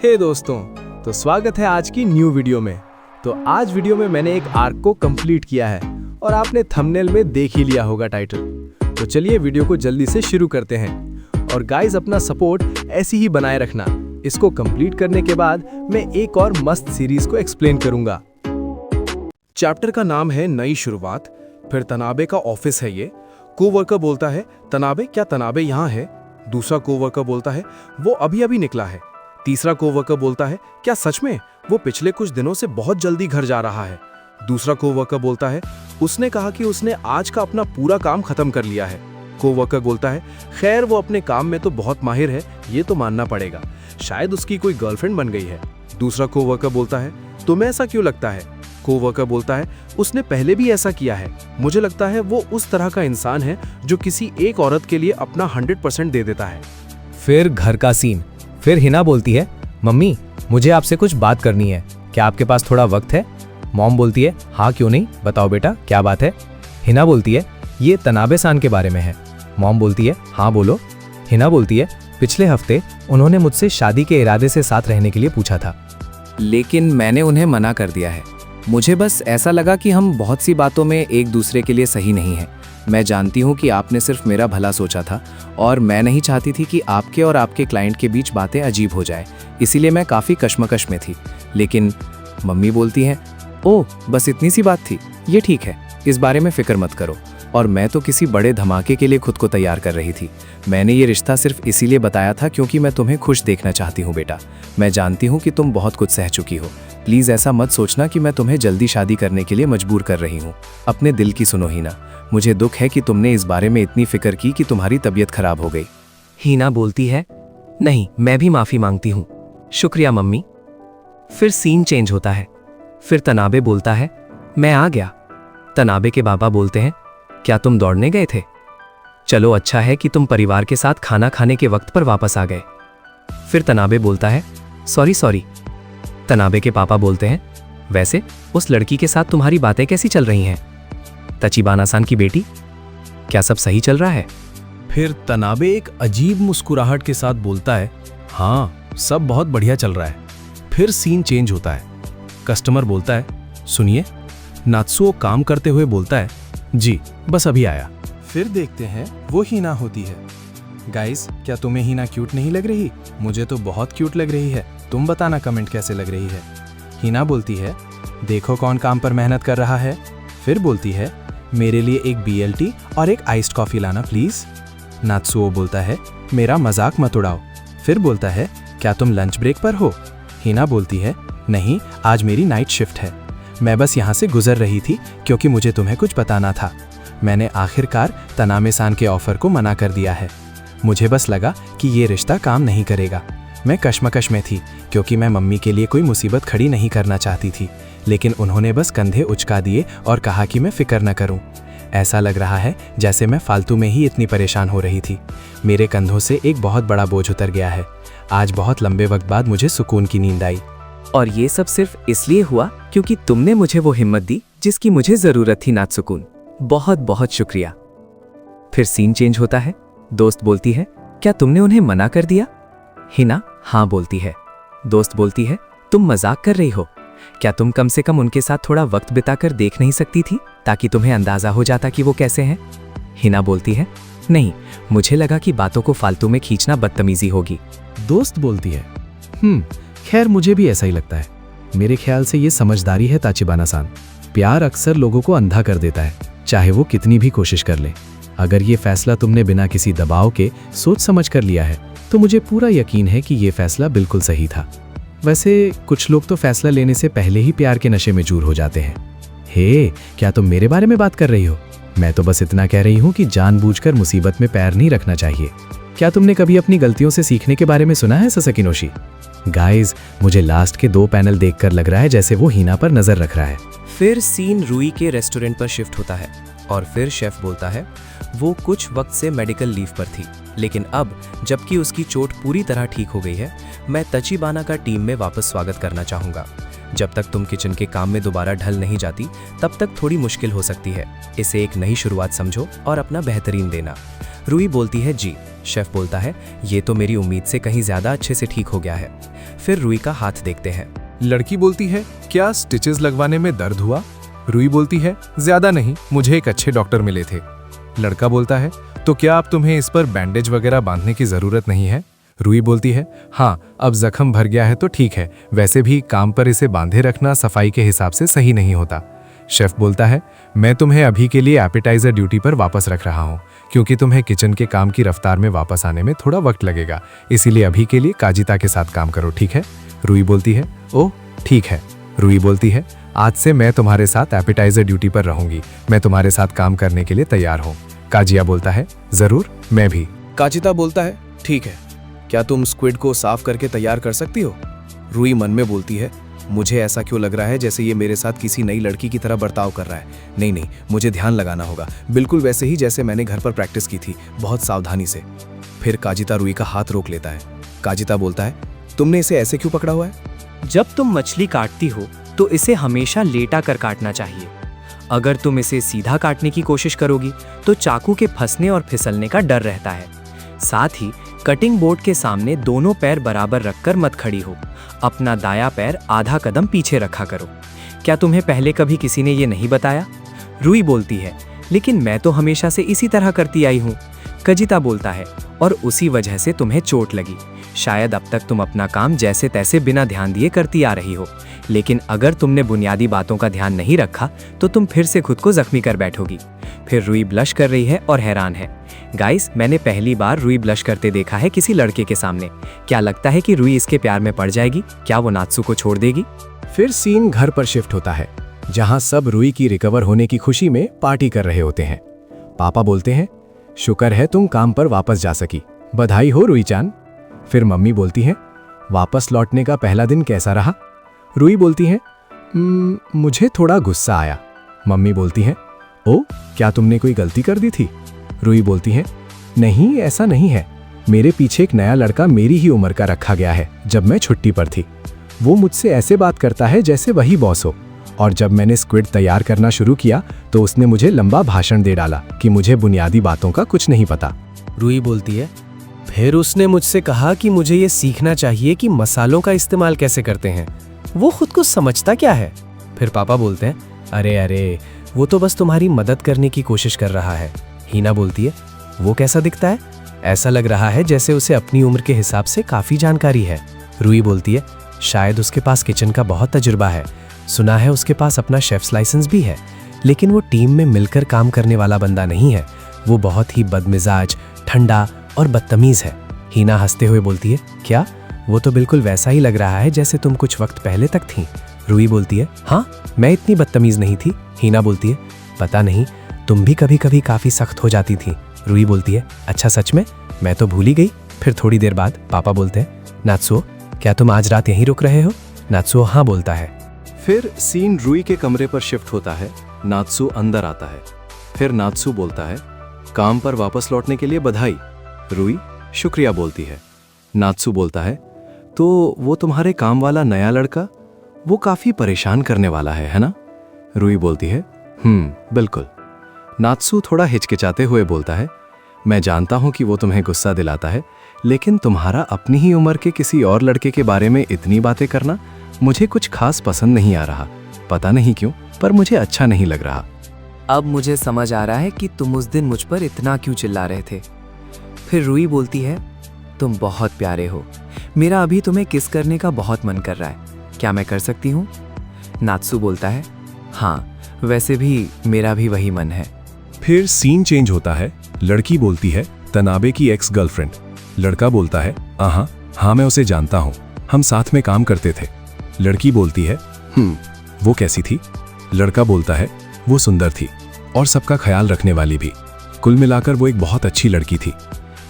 हे दोस्तों, तो स्वागत है आज की न्यू वीडियो में। तो आज वीडियो में मैंने एक आर्क को कंप्लीट किया है और आपने थंबनेल में देख ही लिया होगा टाइटल। तो चलिए वीडियो को जल्दी से शुरू करते हैं। और गाइस, अपना सपोर्ट ऐसी ही बनाए रखना। इसको कंप्लीट करने के बाद मैं एक और मस्त सीरीज को एक्सप्लेन करूंगा। चैप्टर का नाम है नई शुरुआत। फिर तनाबे का ऑफिस है ये। कोवर्कर बोलता है, तनाबे, क्या तनाबे यहाँ है? दूसरा कोवर्कर बोलता है, वो अभी अभी निकला है। तीसरा कोवर्कर बोलता है, क्या सच में? वो पिछले कुछ दिनों से बहुत जल्दी घर जा रहा है। दूसरा कोवर्कर बोलता है, उसने कहा कि उसने आज का अपना पूरा काम खत्म कर लिया है। कोवर्कर बोलता है, खैर वो अपने काम में तो बहुत माहिर है, ये तो मानना पड़ेगा। शायद उसकी कोई गर्लफ्रेंड बन गई है। दूसरा कोवर्कर बोलता है, तुम्हें ऐसा क्यों लगता है? कोवर्कर बोलता है, उसने पहले भी ऐसा किया है। मुझे लगता है वो उस तरह का इंसान है जो किसी एक औरत के लिए अपना 100% दे देता है। फिर घर का सीन। फिर हिना बोलती है, मम्मी मुझे आपसे कुछ बात करनी है, क्या आपके पास थोड़ा वक्त है? मॉम बोलती है, हाँ क्यों नहीं, बताओ बेटा क्या बात है? हिना बोलती है, ये तनाबे सान के बारे में है। मॉम बोलती है, हाँ बोलो। हिना बोलती है, पिछले हफ्ते उन्होंने मुझसे शादी के इरादे से साथ रहने के लिए पूछा था, लेकिन मैंने उन्हें मना कर दिया है। मुझे बस ऐसा लगा कि हम बहुत सी बातों में एक दूसरे के लिए सही नहीं हैं। मैं जानती हूँ कि आपने सिर्फ मेरा भला सोचा था और मैं नहीं चाहती थी कि आपके और आपके क्लाइंट के बीच बातें अजीब हो जाए, इसीलिए मैं काफ़ी कश्मकश में थी। लेकिन मम्मी बोलती हैं, ओह बस इतनी सी बात थी, ये ठीक है, इस बारे में फ़िक्र मत करो। और मैं तो किसी बड़े धमाके के लिए खुद को तैयार कर रही थी। मैंने ये रिश्ता सिर्फ इसीलिए बताया था क्योंकि मैं तुम्हें खुश देखना चाहती हूँ बेटा। मैं जानती हूँ कि तुम बहुत कुछ सह चुकी हो। प्लीज़ ऐसा मत सोचना कि मैं तुम्हें जल्दी शादी करने के लिए मजबूर कर रही हूँ। अपने दिल की सुनो हीना, मुझे दुख है कि तुमने इस बारे में इतनी फिक्र की कि तुम्हारी तबीयत खराब हो गई। हीना बोलती है, नहीं मैं भी माफ़ी मांगती हूँ, शुक्रिया मम्मी। फिर सीन चेंज होता है। फिर तनाबे बोलता है, मैं आ गया। तनाबे के पापा बोलते हैं, क्या तुम दौड़ने गए थे? चलो अच्छा है कि तुम परिवार के साथ खाना खाने के वक्त पर वापस आ गए। फिर तनाबे बोलता है, सॉरी। तनाबे के पापा बोलते हैं, वैसे उस लड़की के साथ तुम्हारी बातें कैसी चल रही हैं? तचिबाना-सान की बेटी, क्या सब सही चल रहा है? फिर तनाबे एक अजीब मुस्कुराहट के साथ बोलता है, हाँ सब बहुत बढ़िया चल रहा है। फिर सीन चेंज होता है। कस्टमर बोलता है, सुनिए। नात्सुओ काम करते हुए बोलता है, जी बस अभी आया। फिर देखते हैं वो हीना होती है। गाइस, क्या तुम्हें हीना क्यूट नहीं लग रही? मुझे तो बहुत क्यूट लग रही है। तुम बताना कमेंट कैसे लग रही है। हीना बोलती है, देखो कौन काम पर मेहनत कर रहा है। फिर बोलती है, मेरे लिए एक BLT और एक आइस्ड कॉफ़ी लाना प्लीज़। नात्सुओ बोलता है, मेरा मजाक मत उड़ाओ। फिर बोलता है, क्या तुम लंच ब्रेक पर हो? हीना बोलती है, नहीं आज मेरी नाइट शिफ्ट है। मैं बस यहाँ से गुजर रही थी क्योंकि मुझे तुम्हें कुछ बताना था। मैंने आखिरकार तनाबे-सान के ऑफर को मना कर दिया है। मुझे बस लगा कि ये रिश्ता काम नहीं करेगा। मैं कश्मकश में थी क्योंकि मैं मम्मी के लिए कोई मुसीबत खड़ी नहीं करना चाहती थी, लेकिन उन्होंने बस कंधे उचका दिए और कहा कि मैं फिक्र न करूं। ऐसा लग रहा है जैसे मैं फालतू में ही इतनी परेशान हो रही थी। मेरे कंधों से एक बहुत बड़ा बोझ उतर गया है। आज बहुत लंबे वक्त बाद मुझे सुकून की नींद आई। और ये सब सिर्फ इसलिए हुआ क्योंकि तुमने मुझे वो हिम्मत दी जिसकी मुझे जरूरत थी नात्सुकून। बहुत बहुत शुक्रिया। फिर सीन चेंज होता है। दोस्त बोलती है, क्या तुमने उन्हें मना कर दिया? हिना हाँ बोलती है। दोस्त बोलती है, तुम मजाक कर रही हो, क्या तुम कम से कम उनके साथ थोड़ा वक्त बिताकर देख नहीं सकती थी ताकि तुम्हें अंदाजा हो जाता कि वो कैसे हैं? हिना बोलती है, नहीं मुझे लगा कि बातों को फालतू में खींचना बदतमीजी होगी। दोस्त बोलती है, खैर मुझे भी ऐसा ही लगता है। मेरे ख्याल से ये समझदारी है ताचिबाना-सान। प्यार अक्सर लोगों को अंधा कर देता है, चाहे वो कितनी भी कोशिश कर ले। अगर ये फैसला तुमने बिना किसी दबाव के सोच समझ कर लिया है तो मुझे पूरा यकीन है कि ये फैसला बिल्कुल सही था। वैसे कुछ लोग तो फैसला लेने से पहले ही प्यार के नशे में चूर हो जाते हैं। हे, क्या तुम मेरे बारे में बात कर रही हो? मैं तो बस इतना कह रही हूँ कि जानबूझकर मुसीबत में पैर नहीं रखना चाहिए। क्या तुमने कभी अपनी गलतियों से सीखने के बारे में सुना है ससाकीनोशी? गाइज, मुझे लास्ट के 2 पैनल देखकर लग रहा है जैसे वो हीना पर नजर रख रहा है। फिर सीन रूई के रेस्टोरेंट पर शिफ्ट होता है और फिर शेफ बोलता है, वो कुछ वक्त से मेडिकल लीव पर थी, लेकिन अब जबकि उसकी चोट पूरी तरह ठीक हो गई है, मैं तचिबाना का टीम में वापस स्वागत करना चाहूँगा। जब तक तुम किचन के काम में दोबारा ढल नहीं जाती तब तक थोड़ी मुश्किल हो सकती है। इसे एक नई शुरुआत समझो और अपना बेहतरीन देना। रूई बोलती है, जी। शेफ बोलता है, ये तो मेरी उम्मीद से कहीं ज़्यादा अच्छे से ठीक हो गया है। फिर रुई का हाथ देखते हैं। लड़की बोलती है, क्या स्टिचेस लगवाने में दर्द हुआ? रुई बोलती है, ज्यादा नहीं, मुझे एक अच्छे डॉक्टर मिले थे। लड़का बोलता है, तो क्या अब तुम्हें इस पर बैंडेज वगैरह बांधने की जरूरत नहीं है? रुई बोलती है, हाँ, अब जख्म भर गया है तो ठीक है, वैसे भी काम पर इसे बांधे रखना सफाई के हिसाब से सही नहीं होता। शेफ बोलता है, मैं तुम्हें अभी के लिए एपेटाइजर ड्यूटी पर वापस रख रहा हूँ, क्योंकि तुम्हें किचन के काम की रफ्तार में वापस आने में थोड़ा वक्त लगेगा, इसीलिए अभी के लिए काजिता के साथ काम करो, ठीक है? रुई बोलती है, ओह ठीक है। रुई बोलती है, आज से मैं तुम्हारे साथ एपेटाइजर ड्यूटी पर रहूंगी, मैं तुम्हारे साथ काम करने के लिए तैयार हूँ। काजिया बोलता है, जरूर, मैं भी। काजिता बोलता है, ठीक है, क्या तुम स्क्विड को साफ करके तैयार कर सकती हो? रुई मन में बोलती है, मुझे ऐसा क्यों लग रहा है जैसे ये मेरे साथ किसी नई लड़की की तरह बर्ताव कर रहा है। नहीं नहीं, मुझे ध्यान लगाना होगा, बिल्कुल वैसे ही जैसे मैंने घर पर प्रैक्टिस की थी, बहुत सावधानी से। फिर काजिता रुई का हाथ रोक लेता है। काजिता बोलता है, तुमने इसे ऐसे क्यों पकड़ा हुआ है? जब तुम मछली काटती हो तो इसे हमेशा लेटा कर काटना चाहिए। अगर तुम इसे सीधा काटने की कोशिश करोगी तो चाकू के फंसने और फिसलने का डर रहता है। साथ ही कटिंग बोर्ड के सामने दोनों पैर बराबर रखकर मत खड़ी हो, अपना दायां पैर आधा कदम पीछे रखा करो। क्या तुम्हें पहले कभी किसी ने ये नहीं बताया? रुई बोलती है, लेकिन मैं तो हमेशा से इसी तरह करती आई हूँ। काजिता बोलता है, और उसी वजह से तुम्हें चोट लगी। शायद अब तक तुम अपना काम जैसे तैसे बिना ध्यान दिए करती आ रही हो, लेकिन अगर तुमने बुनियादी बातों का ध्यान नहीं रखा तो तुम फिर से खुद को जख्मी कर बैठोगी। फिर रुई ब्लश कर रही है और हैरान है। गाइस, मैंने पहली बार रुई ब्लश करते देखा है किसी लड़के के सामने। क्या लगता है कि रुई इसके प्यार में पड़ जाएगी? क्या वो नात्सू को छोड़ देगी? फिर सीन घर पर शिफ्ट होता है, जहां सब रुई की रिकवर होने की खुशी में पार्टी कर रहे होते हैं। पापा बोलते हैं, शुक्र है तुम काम पर वापस जा सकी, बधाई हो रुई चान। फिर मम्मी बोलती हैं, वापस लौटने का पहला दिन कैसा रहा? रुई बोलती है, मुझे थोड़ा गुस्सा आया। मम्मी बोलती हैं, ओ, क्या तुमने कोई गलती कर दी थी? रुई बोलती है, नहीं, ऐसा नहीं है, मेरे पीछे एक नया लड़का मेरी ही उम्र का रखा गया है जब मैं छुट्टी पर थी। वो मुझसे ऐसे बात करता है जैसे वही बॉस हो, और जब मैंने स्क्विड तैयार करना शुरू किया तो उसने मुझे लंबा भाषण दे डाला कि मुझे बुनियादी बातों का कुछ नहीं पता। रुई बोलती है, फिर उसने मुझसे कहा कि मुझे ये सीखना चाहिए कि मसालों का इस्तेमाल कैसे करते हैं। वो खुद को समझता क्या है? फिर पापा बोलते हैं, अरे अरे, वो तो बस तुम्हारी मदद करने की कोशिश कर रहा है। हीना बोलती है, वो कैसा दिखता है? ऐसा लग रहा है जैसे उसे अपनी उम्र के हिसाब से काफी जानकारी है। रुई बोलती है, शायद उसके पास किचन का बहुत तजुर्बा है, सुना है उसके पास अपना शेफ्स लाइसेंस भी है, लेकिन वो टीम में मिलकर काम करने वाला बंदा नहीं है। वो बहुत ही बदमिजाज, ठंडा और बदतमीज है। हीना हंसते हुए बोलती है, क्या? वो तो बिल्कुल वैसा ही लग रहा है जैसे तुम कुछ वक्त पहले तक थी। रुई बोलती है, हाँ, मैं इतनी बदतमीज नहीं थी। हीना बोलती है, पता नहीं, तुम भी कभी कभी काफी सख्त हो जाती थी। रुई बोलती है, अच्छा सच में? मैं तो भूल ही गई। फिर थोड़ी देर बाद पापा बोलते हैं, नात्सुओ, क्या तुम आज रात यहीं रुक रहे हो? नात्सुओ हाँ बोलता है। फिर सीन रुई के कमरे पर शिफ्ट होता है। नात्सू अंदर आता है। फिर नात्सू बोलता है, काम पर वापस लौटने के लिए बधाई। रुई शुक्रिया बोलती है। नात्सू बोलता है, तो वो तुम्हारे काम वाला नया लड़का, वो काफी परेशान करने वाला है ना? रुई बोलती है, बिल्कुल। नात्सू थोड़ा हिचकिचाते हुए बोलता है, मैं जानता हूं कि वो तुम्हें गुस्सा दिलाता है, लेकिन तुम्हारा अपनी ही उम्र के किसी और लड़के के बारे में इतनी बातें करना मुझे कुछ खास पसंद नहीं आ रहा। पता नहीं क्यों, पर मुझे अच्छा नहीं लग रहा। अब मुझे समझ आ रहा है कि तुम उस दिन मुझ पर इतना क्यों चिल्ला रहे थे। फिर रुई बोलती है, तुम बहुत प्यारे हो, मेरा अभी तुम्हें किस करने का बहुत मन कर रहा है, क्या मैं कर सकती हूँ? नात्सू बोलता है, हाँ, वैसे भी मेरा भी वही मन है। फिर सीन चेंज होता है। लड़की बोलती है, तनाबे की एक्स गर्लफ्रेंड। लड़का बोलता है, हाँ, मैं उसे जानता हूँ, हम साथ में काम करते थे। लड़की बोलती है, वो कैसी थी? लड़का बोलता है, वो सुंदर थी और सबका ख्याल रखने वाली भी। कुल मिलाकर वो एक बहुत अच्छी लड़की थी,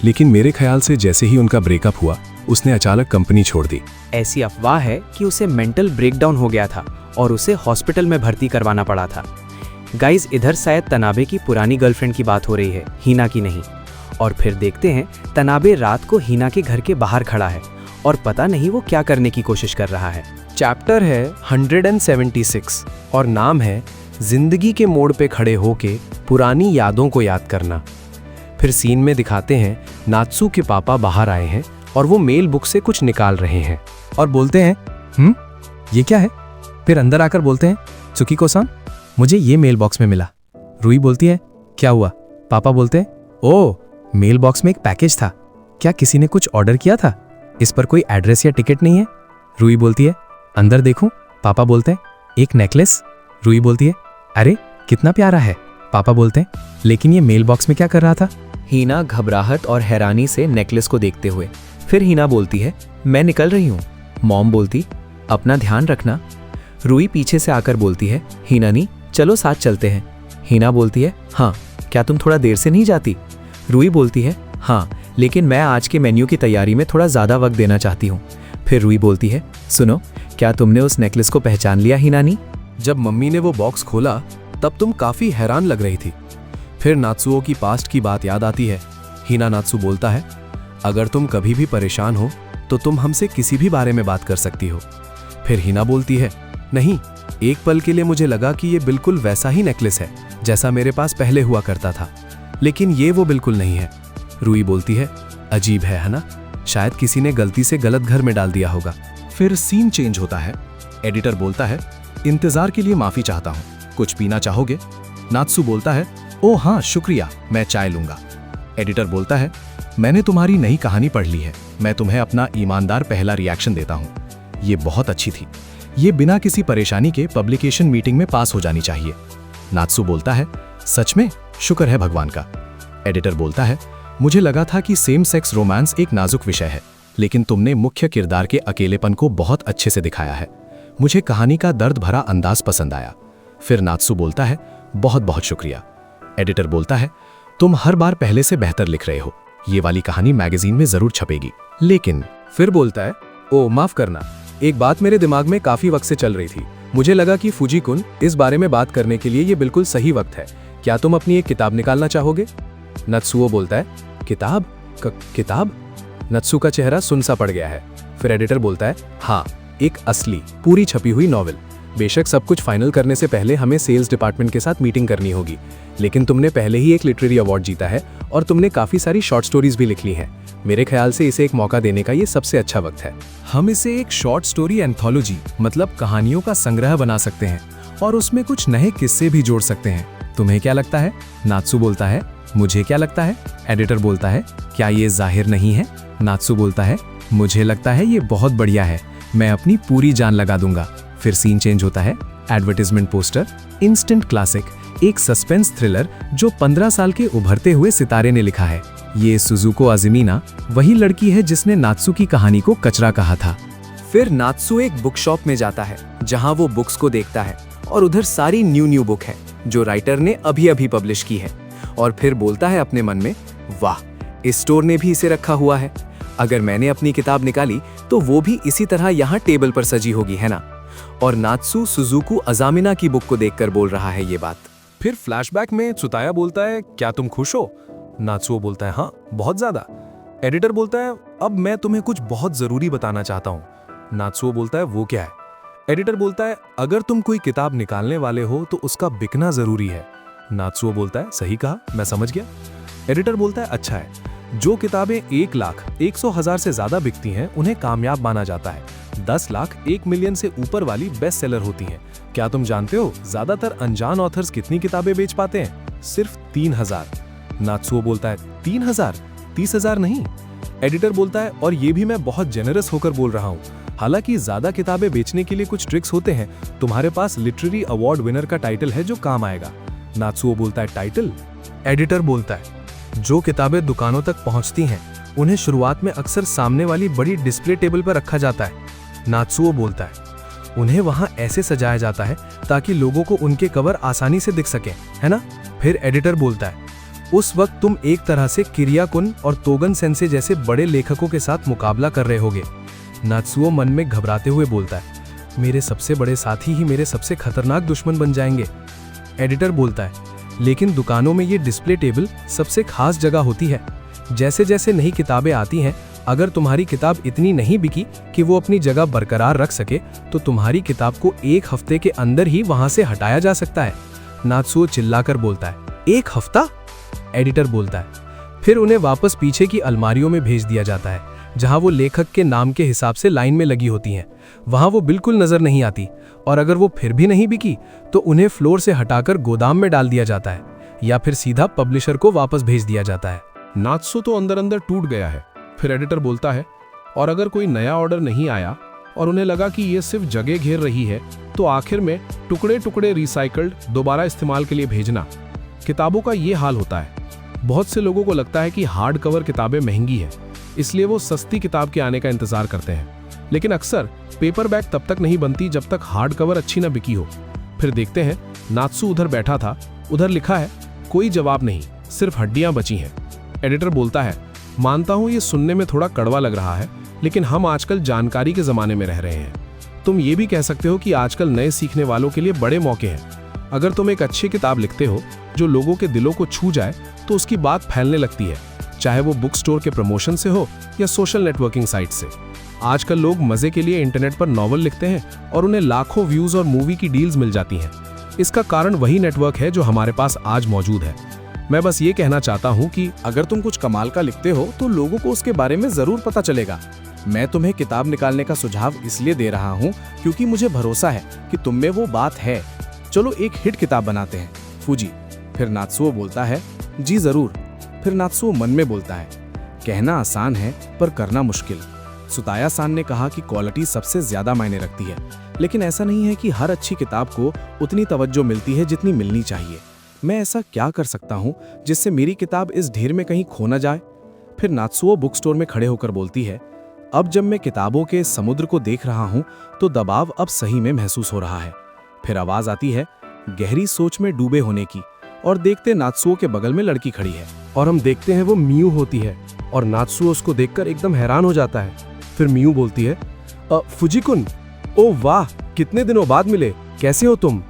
लेकिन मेरे ख्याल से जैसे ही उनका ब्रेकअप हुआ, उसने अचानक कंपनी छोड़ दी। ऐसी अफवाह है कि उसे मेंटल ब्रेकडाउन हो गया था और उसे हॉस्पिटल में भर्ती करवाना पड़ा था। गाइस, इधर शायद तनाबे की पुरानी गर्लफ्रेंड की बात हो रही है, हीना की नहीं। और फिर देखते हैं तनाबे रात को हीना के घर के बाहर खड़ा है और पता नहीं वो क्या करने की कोशिश कर रहा है। चैप्टर है 176 और नाम है जिंदगी के मोड़ पे खड़े होके पुरानी यादों को याद करना। फिर सीन में दिखाते हैं नात्सू के पापा बाहर आए हैं और वो मेल बुक से कुछ निकाल रहे हैं। और बोलते हैं ये क्या है। फिर अंदर आकर बोलते हैं चुकीको-सान, मुझे ये मेल बॉक्स में मिला। रूही बोलती है क्या हुआ। पापा बोलते हैं ओ, मेल बॉक्स में एक पैकेज था, क्या किसी ने कुछ ऑर्डर किया था, इस पर कोई एड्रेस या टिकट नहीं है। रूही बोलती है अंदर देखूं। पापा बोलते हैं एक नेकलेस। रूही बोलती है अरे कितना प्यारा है। पापा बोलते हैं लेकिन ये मेल बॉक्स में क्या कर रहा था। हीना घबराहट और हैरानी से नेकलेस को देखते हुए। फिर हीना बोलती है मैं निकल रही हूँ। मॉम बोलती अपना ध्यान रखना। रूही पीछे से आकर बोलती है हीना नी चलो साथ चलते हैं। हीना बोलती है हाँ, क्या तुम थोड़ा देर से नहीं जाती। रूही बोलती है हाँ, लेकिन मैं आज के मेन्यू की तैयारी में थोड़ा ज़्यादा वक्त देना चाहती हूँ। फिर रूही बोलती है सुनो, क्या तुमने उस नेकलेस को पहचान लिया हीना नी। जब मम्मी ने वो बॉक्स खोला तब तुम काफी हैरान लग रही थी। फिर नात्सुओ की पास्ट की बात याद आती है। हीना नात्सु बोलता है अगर तुम कभी भी परेशान हो तो तुम हमसे किसी भी बारे में बात कर सकती हो। फिर हीना बोलती है नहीं, एक पल के लिए मुझे लगा कि ये बिल्कुल वैसा ही नेकलेस है जैसा मेरे पास पहले हुआ करता था, लेकिन ये वो बिल्कुल नहीं है। रूही बोलती है अजीब है ना, शायद किसी ने गलती से गलत घर में डाल दिया होगा। फिर सीन चेंज होता है। एडिटर बोलता है इंतजार के लिए माफी चाहता हूँ, कुछ पीना चाहोगे। नात्सु बोलता है ओ हाँ शुक्रिया, मैं चाय लूंगा। एडिटर बोलता है मैंने तुम्हारी नई कहानी पढ़ ली है, मैं तुम्हें अपना ईमानदार पहला रिएक्शन देता हूँ, ये बहुत अच्छी थी, ये बिना किसी परेशानी के पब्लिकेशन मीटिंग में पास हो जानी चाहिए। नात्सु बोलता है सच में, शुक्र है भगवान का। एडिटर बोलता है मुझे लगा था कि सेम सेक्स रोमांस एक नाजुक विषय है, लेकिन तुमने मुख्य किरदार के अकेलेपन को बहुत अच्छे से दिखाया है, मुझे कहानी का दर्द भरा अंदाज पसंद आया। फिर नात्सु बोलता है बहुत बहुत शुक्रिया। एडिटर बोलता है तुम हर बार पहले से बेहतर लिख रहे हो, ये वाली कहानी मैगजीन में जरूर छपेगी। लेकिन फिर बोलता है ओ माफ करना, एक बात मेरे दिमाग में काफी वक्त से चल रही थी, मुझे लगा कि फूजी-कुन इस बारे में बात करने के लिए ये बिल्कुल सही वक्त है, क्या तुम अपनी एक किताब निकालना चाहोगे। नत्सुओ बोलता है किताब किताब। नत्सु का चेहरा सुनसा पड़ गया है। फिर एडिटर बोलता है हाँ, एक असली पूरी छपी हुई नॉवेल। बेशक सब कुछ फाइनल करने से पहले हमें सेल्स डिपार्टमेंट के साथ मीटिंग करनी होगी, लेकिन तुमने पहले ही एक लिटरेरी अवार्ड जीता है और तुमने काफी सारी शॉर्ट स्टोरीज भी लिख ली हैं। मेरे ख्याल से इसे एक मौका देने का ये सबसे अच्छा वक्त है। हम इसे एक शॉर्ट स्टोरी एंथोलॉजी मतलब कहानियों का संग्रह बना सकते हैं और उसमें कुछ नए किस्से भी जोड़ सकते हैं। तुम्हें क्या लगता है। नात्सु बोलता है मुझे क्या लगता है। एडिटर बोलता है क्या ये जाहिर नहीं है। नात्सु बोलता है मुझे लगता है ये बहुत बढ़िया है, मैं अपनी पूरी जान लगा दूंगा। फिर सीन चेंज होता है। एडवर्टाइजमेंट पोस्टर इंस्टेंट क्लासिक, एक सस्पेंस थ्रिलर जो 15 साल के उभरते हुए सितारे ने लिखा है। ये सुजुको अज़मीना वही लड़की है जिसने नात्सु की कहानी को कचरा कहा था। फिर नात्सु एक बुक शॉप में जाता है जहां वो बुक्स को देखता है और उधर सारी न्यू बुक है जो राइटर ने अभी अभी पब्लिश की है, और फिर बोलता है अपने मन में वाह, इस स्टोर ने भी इसे रखा हुआ है, अगर मैंने अपनी किताब निकाली तो वो भी इसी तरह यहाँ टेबल पर सजी होगी, है ना। और नात्सु सुजुको अज़मीना की बुक को देखकर बोल रहा है ये बात। फिर फ्लैशबैक में त्सुताया बोलता है क्या तुम खुश हो। नात्सुओ बोलता है हाँ, बहुत ज्यादा। एडिटर बोलता है अब मैं तुम्हें कुछ बहुत जरूरी बताना चाहता हूँ। नात्सुओ बोलता है वो क्या है। एडिटर बोलता है अगर तुम कोई किताब निकालने वाले हो तो उसका बिकना जरूरी है। नात्सुओ बोलता है सही कहा, मैं समझ गया। एडिटर बोलता है अच्छा है, जो किताबें 1,00,000-100,000 से ज्यादा बिकती हैं उन्हें कामयाब माना जाता है। 10 लाख 1 मिलियन से ऊपर वाली बेस्ट सेलर होती हैं। क्या तुम जानते हो ज्यादातर अनजान ऑथर्स कितनी किताबें बेच पाते हैं। सिर्फ 3,000। नात्सुओ बोलता है 3,000, 30,000 नहीं। एडिटर बोलता है और ये भी मैं बहुत जेनरस होकर बोल रहा हूँ, हालांकि ज्यादा किताबें बेचने के लिए कुछ ट्रिक्स होते हैं, तुम्हारे पास लिटरेरी अवार्ड विनर का टाइटल है जो काम आएगा। नात्सुओ बोलता है टाइटल। एडिटर बोलता है जो किताबें दुकानों तक पहुंचती हैं उन्हें शुरुआत में अक्सर सामने वाली बड़ी डिस्प्ले टेबल पर रखा जाता है। नात्सुओ बोलता है उन्हें वहां ऐसे सजाया जाता है ताकि लोगों को उनके कवर आसानी से दिख सके, है ना। फिर एडिटर बोलता है उस वक्त तुम एक तरह से किरिया-कुन और तोगन सेंसे जैसे बड़े लेखकों के साथ मुकाबला कर रहे होगे। नात्सुओ मन में घबराते हुए बोलता है मेरे सबसे बड़े साथी ही मेरे सबसे खतरनाक दुश्मन बन जाएंगे। एडिटर बोलता है लेकिन दुकानों में ये डिस्प्ले टेबल सबसे खास जगह होती है। जैसे जैसे नई किताबें आती हैं, अगर तुम्हारी किताब इतनी नहीं बिकी कि वो अपनी जगह बरकरार रख सके तो तुम्हारी किताब को 1 हफ्ते के अंदर ही वहां से हटाया जा सकता है। नात्सुओ चिल्लाकर बोलता है 1 हफ्ता। एडिटर बोलता है फिर उन्हें वापस पीछे की अलमारियों में भेज दिया जाता है जहां वो लेखक के नाम के हिसाब से लाइन में लगी होती हैं, वहां वो बिल्कुल नजर नहीं आती, और अगर वो फिर भी नहीं बिकी तो उन्हें फ्लोर से हटाकर गोदाम में डाल दिया जाता है या फिर सीधा पब्लिशर को वापस भेज दिया जाता है। नात्सो तो अंदर अंदर टूट गया है। फिर एडिटर बोलता है, और अगर कोई नया ऑर्डर नहीं आया और उन्हें लगा कि ये सिर्फ जगह घेर रही है, तो आखिर में टुकड़े टुकड़े रिसाइकल्ड दोबारा इस्तेमाल के लिए भेजना। किताबों का ये हाल होता है। बहुत से लोगों को लगता है कि हार्ड कवर किताबें महंगी है, इसलिए वो सस्ती किताब के आने का इंतजार करते हैं, लेकिन अक्सर पेपर बैग तब तक नहीं बनती जब तक हार्ड कवर अच्छी न बिकी हो। फिर देखते हैं नात्सु उधर बैठा था, उधर लिखा है कोई जवाब नहीं, सिर्फ हड्डियां बची हैं। एडिटर बोलता है, मानता हूं ये सुनने में थोड़ा कड़वा लग रहा है, लेकिन हम आजकल जानकारी के जमाने में रह रहे हैं। तुम ये भी कह सकते हो कि आजकल नए सीखने वालों के लिए बड़े मौके हैं। अगर तुम एक अच्छी किताब लिखते हो जो लोगों के दिलों को छू जाए तो उसकी बात फैलने लगती है, चाहे वो बुक स्टोर के प्रमोशन से हो या सोशल नेटवर्किंग साइट से। आजकल लोग मजे के लिए इंटरनेट पर नॉवल लिखते हैं और उन्हें लाखों व्यूज और मूवी की डील्स मिल जाती हैं। इसका कारण वही नेटवर्क है जो हमारे पास आज मौजूद है। मैं बस ये कहना चाहता हूँ कि अगर तुम कुछ कमाल का लिखते हो तो लोगों को उसके बारे में जरूर पता चलेगा। मैं तुम्हें किताब निकालने का सुझाव इसलिए दे रहा हूँ क्योंकि मुझे भरोसा है कि तुम में वो बात है। चलो एक हिट किताब बनाते हैं, फूजी। फिर नात्सुओ बोलता है, जी जरूर। फिर नात्सुओ मन में बोलता है, कहना आसान है पर करना मुश्किल। सुताया सान ने कहा कि क्वालिटी सबसे ज्यादा मायने रखती है, लेकिन ऐसा नहीं है कि हर अच्छी किताब को उतनी तवज्जो मिलती है जितनी मिलनी चाहिए। मैं ऐसा क्या कर सकता हूँ जिससे मेरी किताब इस ढेर में कहीं खो न जाए? फिर नात्सुओ बुक स्टोर में खड़े होकर बोलती है, अब जब मैं किताबों के समुद्र को देख रहा हूँ तो दबाव अब सही में महसूस हो रहा है। फिर आवाज आती है गहरी सोच में डूबे होने की, और देखते नात्सुओ के बगल में लड़की खड़ी है, और हम देखते हैं वो मियू होती है, और नात्सुओ उसको देखकर एकदम हैरान हो जाता है। फिर मियू बोलती है, फुजिकुन, ओ वाह, कितने दिनों बाद मिले, कैसे हो तुम?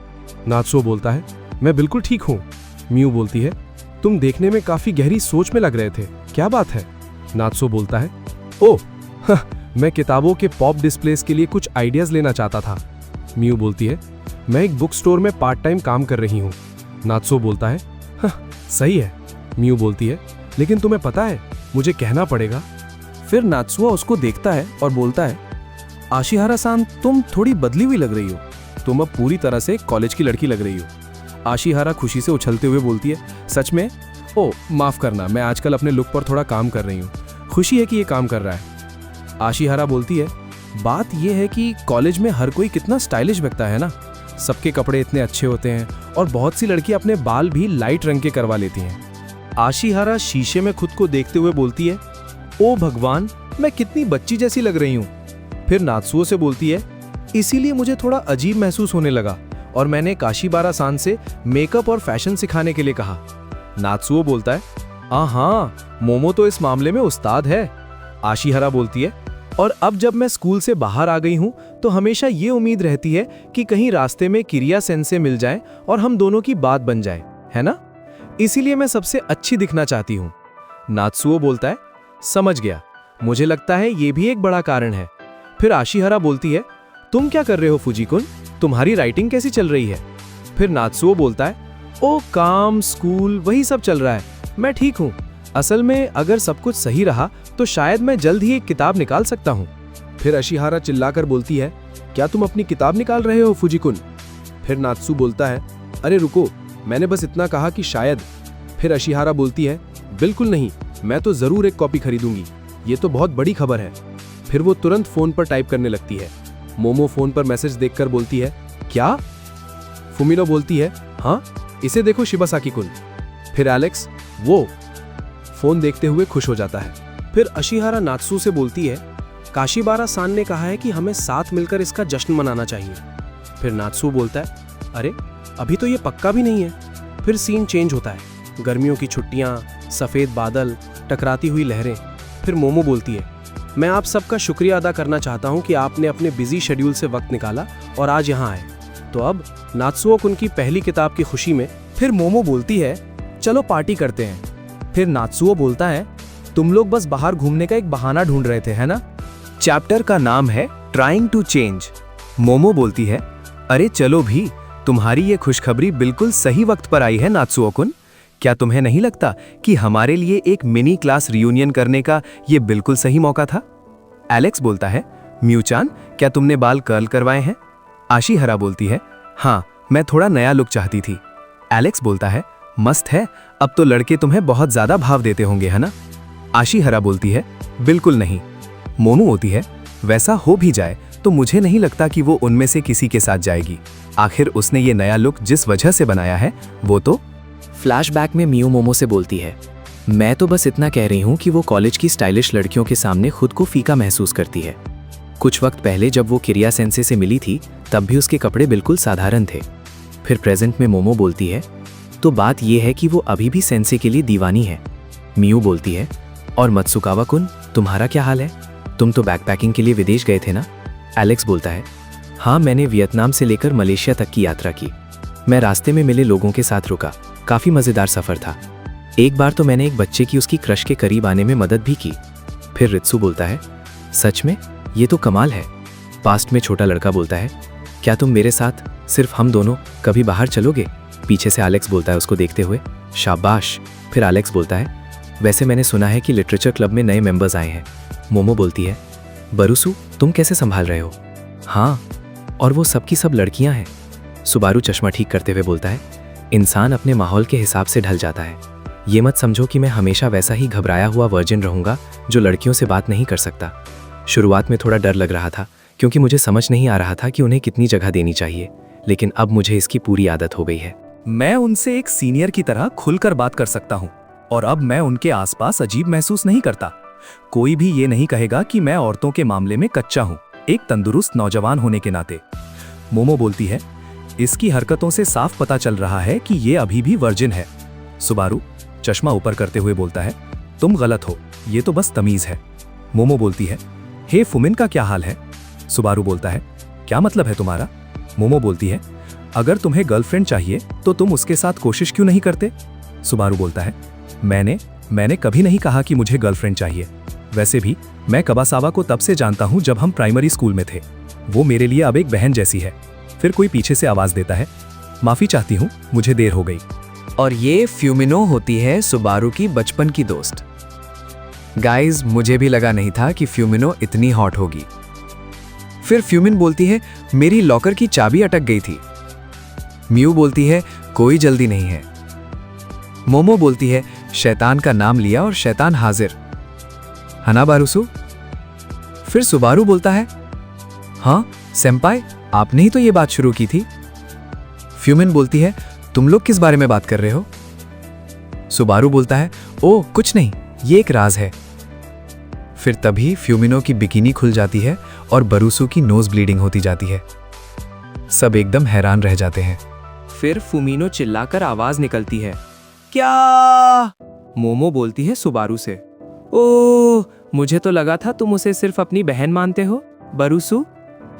नात्सुओ बोलता है, मैं बिल्कुल ठीक हूँ। मियू बोलती है, तुम देखने में काफी गहरी सोच में लग रहे थे, क्या बात है? नात्सुओ बोलता है, ओह मैं किताबों के पॉप डिस्प्लेस के लिए कुछ आइडियाज लेना चाहता था। मियू बोलती है, मैं एक बुक स्टोर में पार्ट टाइम काम कर रही हूँ। नात्सुओ बोलता है, सही है। मियू बोलती है, लेकिन तुम्हें पता है मुझे कहना पड़ेगा। फिर नात्सुओ उसको देखता है और बोलता है, आशिहारा सान, तुम थोड़ी बदली हुई लग रही हो, तुम अब पूरी तरह से कॉलेज की लड़की लग रही हो। आशिहारा खुशी से उछलते हुए बोलती है, सच में? ओ माफ करना, मैं आजकल अपने लुक पर थोड़ा काम कर रही हूँ, खुशी है कि ये काम कर रहा है। आशिहारा बोलती है, बात यह है कि कॉलेज में हर कोई कितना स्टाइलिश लगता है ना, सबके कपड़े इतने अच्छे होते हैं, और बहुत सी लड़कियां अपने बाल भी लाइट रंग के करवा लेती हैं। आशिहारा शीशे में खुद को देखते हुए बोलती है, ओ भगवान, मैं कितनी बच्ची जैसी लग रही हूँ। फिर नात्सुओ से बोलती है, इसीलिए मुझे थोड़ा अजीब महसूस होने लगा और मैंने काशीबारा सान से मेकअप और फैशन सिखाने के लिए कहा। नात्सुओ बोलता है, हाँ, मोमो तो इस मामले में उस्ताद है। आशिहारा बोलती है, और अब जब मैं स्कूल से बाहर आ गई हूं तो हमेशा ये उम्मीद रहती है कि कहीं रास्ते में किरिया सेन से मिल जाए और हम दोनों की बात बन जाए, है ना? इसीलिए मैं सबसे अच्छी दिखना चाहती हूं। नात्सुओ बोलता है, समझ गया, मुझे लगता है ये भी एक बड़ा कारण है। फिर आशिहारा बोलती है, तुम क्या कर रहे हो फुजिकुन, तुम्हारी राइटिंग कैसी चल रही है? फिर नात्सुओ बोलता है, ओ काम, स्कूल, वही सब चल रहा है, मैं ठीक हूँ। असल में अगर सब कुछ सही रहा तो शायद मैं जल्द ही एक किताब निकाल सकता हूँ। फिर आशिहारा चिल्लाकर बोलती है, क्या तुम अपनी किताब निकाल रहे हो फुजिकुन? फिर नात्सु बोलता है, अरे रुको, मैंने बस इतना कहा कि शायद। फिर आशिहारा बोलती है, बिल्कुल नहीं, मैं तो जरूर एक कॉपी खरीदूंगी, ये तो बहुत बड़ी खबर है। फिर वो तुरंत फोन पर टाइप करने लगती है। मोमो फोन पर मैसेज देखकर बोलती है, क्या? फुमिनो बोलती है, हाँ, इसे देखो शिबासाकी-कुन। फिर एलेक्स, वो फोन देखते हुए खुश हो जाता है। फिर आशिहारा नात्सु से बोलती है, काशीबारा सान ने कहा है कि हमें साथ मिलकर इसका जश्न मनाना चाहिए। फिर नात्सु बोलता है, अरे अभी तो ये पक्का भी नहीं है। फिर सीन चेंज होता है, गर्मियों की छुट्टियां, सफेद बादल, टकराती हुई लहरें। फिर मोमो बोलती है, मैं आप सबका शुक्रिया अदा करना चाहता हूं कि आपने अपने बिजी शेड्यूल से वक्त निकाला और आज यहाँ आए। तो अब नात्सुओ कुन की पहली किताब की खुशी में फिर मोमो बोलती है, चलो पार्टी करते हैं। फिर नात्सुओ बोलता है, तुम लोग बस बाहर घूमने का एक बहाना ढूंढ रहे थे, है ना? चैप्टर का नाम है ट्राइंग टू चेंज। मोमो बोलती है, अरे चलो भी, तुम्हारी ये खुशखबरी बिल्कुल सही वक्त पर आई है नात्सुओ कुन। क्या तुम्हें नहीं लगता कि हमारे लिए एक मिनी क्लास रियूनियन करने का ये बिल्कुल सही मौका था? एलेक्स बोलता है, म्यूचान, क्या तुमने बाल कर्ल करवाए हैं? आशी हरा बोलती है, हाँ, मैं थोड़ा नया लुक चाहती थी। एलेक्स बोलता है, मस्त है, अब तो लड़के तुम्हें बहुत ज्यादा भाव देते होंगे, है ना? आशी हरा बोलती है, बिल्कुल नहीं। मोनू होती है, वैसा हो भी जाए तो मुझे नहीं लगता कि वो उनमें से किसी के साथ जाएगी। आखिर उसने ये नया लुक जिस वजह से बनाया है वो तो। फ्लैशबैक में मियू मोमो से बोलती है, मैं तो बस इतना कह रही हूँ कि वो कॉलेज की स्टाइलिश लड़कियों के सामने खुद को फीका महसूस करती है। कुछ वक्त पहले जब वो किरिया सेंसे से मिली थी तब भी उसके कपड़े बिल्कुल साधारण थे। फिर प्रेजेंट में मोमो बोलती है, तो बात यह है कि वो अभी भी सेंसे के लिए दीवानी है। मियू बोलती है, और मत्सुकावा कुन, तुम्हारा क्या हाल है? तुम तो बैकपैकिंग के लिए विदेश गए थे ना? एलेक्स बोलता है, हाँ, मैंने वियतनाम से लेकर मलेशिया तक की यात्रा की। मैं रास्ते में मिले लोगों के साथ रुका, काफ़ी मज़ेदार सफ़र था। एक बार तो मैंने एक बच्चे की उसकी क्रश के करीब आने में मदद भी की। फिर रित्सु बोलता है, सच में? ये तो कमाल है। पास्ट में छोटा लड़का बोलता है, क्या तुम मेरे साथ, सिर्फ हम दोनों, कभी बाहर चलोगे? पीछे से एलेक्स बोलता है उसको देखते हुए, शाबाश। फिर एलेक्स बोलता है, वैसे मैंने सुना है कि लिटरेचर क्लब में नए मेंबर्स आए हैं। मोमो बोलती है, बरुसु, तुम कैसे संभाल रहे हो? हाँ, और वो सब की सब लड़कियां हैं। सुबारू चश्मा ठीक करते हुए बोलता है, इंसान अपने माहौल के हिसाब से ढल जाता है। ये मत समझो कि मैं हमेशा वैसा ही घबराया हुआ वर्जिन रहूंगा जो लड़कियों से बात नहीं कर सकता। शुरुआत में थोड़ा डर लग रहा था क्योंकि मुझे समझ नहीं आ रहा था कि उन्हें कितनी जगह देनी चाहिए, लेकिन अब मुझे इसकी पूरी आदत हो गई है। मैं उनसे एक सीनियर की तरह खुलकर बात कर सकता हूँ और अब मैं उनके आसपास अजीब महसूस नहीं करता। कोई भी ये नहीं कहेगा कि मैं औरतों के मामले में कच्चा हूँ, एक तंदुरुस्त नौजवान होने के नाते। मोमो बोलती है, इसकी हरकतों से साफ पता चल रहा है कि ये अभी भी वर्जिन है। सुबारू चश्मा ऊपर करते हुए बोलता है, तुम गलत हो, ये तो बस तमीज है। मोमो बोलती है, हे फुमिन का क्या हाल है? सुबारू बोलता है, क्या मतलब है तुम्हारा? मोमो बोलती है, अगर तुम्हें गर्लफ्रेंड चाहिए तो तुम उसके साथ कोशिश क्यों नहीं करते? सुबारू बोलता है, मैंने कभी नहीं कहा कि मुझे गर्लफ्रेंड चाहिए। वैसे भी मैं कबासावा को तब से जानता हूं जब हम प्राइमरी स्कूल में थे। वो मेरे लिए अब एक बहन जैसी है। फिर कोई पीछे से आवाज देता है, माफी चाहती हूं, मुझे देर हो गई। और ये फ्यूमिनो होती है सुबारू की बचपन की दोस्त। गाइस, मुझे भी लगा नहीं था कि फ्यूमिनो इतनी हॉट होगी। फिर फ्यूमिन बोलती है, मेरी लॉकर की चाबी अटक गई थी। म्यू बोलती है, कोई जल्दी नहीं है। मोमो बोलती है, शैतान का नाम लिया और शैतान हाजिर, हना बारुसु? फिर सुबारू बोलता है, हाँ सेम्पाई, आपने ही तो ये बात शुरू की थी। फ्यूमिन बोलती है, तुम लोग किस बारे में बात कर रहे हो? सुबारू बोलता है, ओह कुछ नहीं, ये एक राज है। फिर तभी फ्यूमिनो की बिकिनी खुल जाती है और बरुसु की नोज ब्लीडिंग होती जाती है। सब एकदम हैरान रह जाते हैं। फिर फुमिनो चिल्लाकर आवाज निकलती है, क्या? मोमो बोलती है सुबारू से, ओह, मुझे तो लगा था तुम उसे सिर्फ अपनी बहन मानते हो, बरुसु।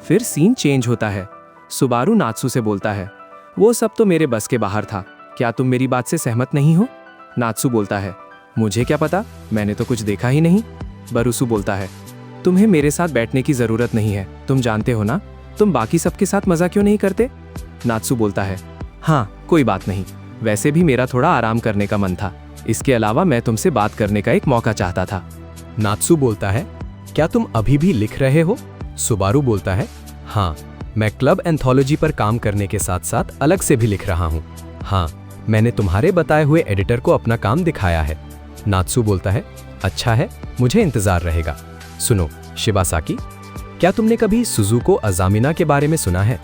फिर सीन चेंज होता है। सुबारू नात्सु से बोलता है, वो सब तो मेरे बस के बाहर था, क्या तुम मेरी बात से सहमत नहीं हो? नात्सु बोलता है, मुझे क्या पता, मैंने तो कुछ देखा ही नहीं। बरुसु बोलता है, तुम्हें मेरे साथ बैठने की जरूरत नहीं है, तुम जानते हो ना, तुम बाकी सबके साथ मजा क्यों नहीं करते? नात्सु बोलता है, हाँ कोई बात नहीं, वैसे भी मेरा थोड़ा आराम करने का मन था, इसके अलावा मैं तुमसे बात करने का एक मौका चाहता था। नात्सु बोलता है, क्या तुम अभी भी लिख रहे हो? सुबारू बोलता है, हाँ, मैं क्लब एंथोलॉजी पर काम करने के साथ साथ अलग से भी लिख रहा हूँ। हाँ, मैंने तुम्हारे बताए हुए एडिटर को अपना काम दिखाया है। नात्सु बोलता है, अच्छा है, मुझे इंतजार रहेगा। सुनो शिबासाकी, क्या तुमने कभी सुजुको अजामिना के बारे में सुना है?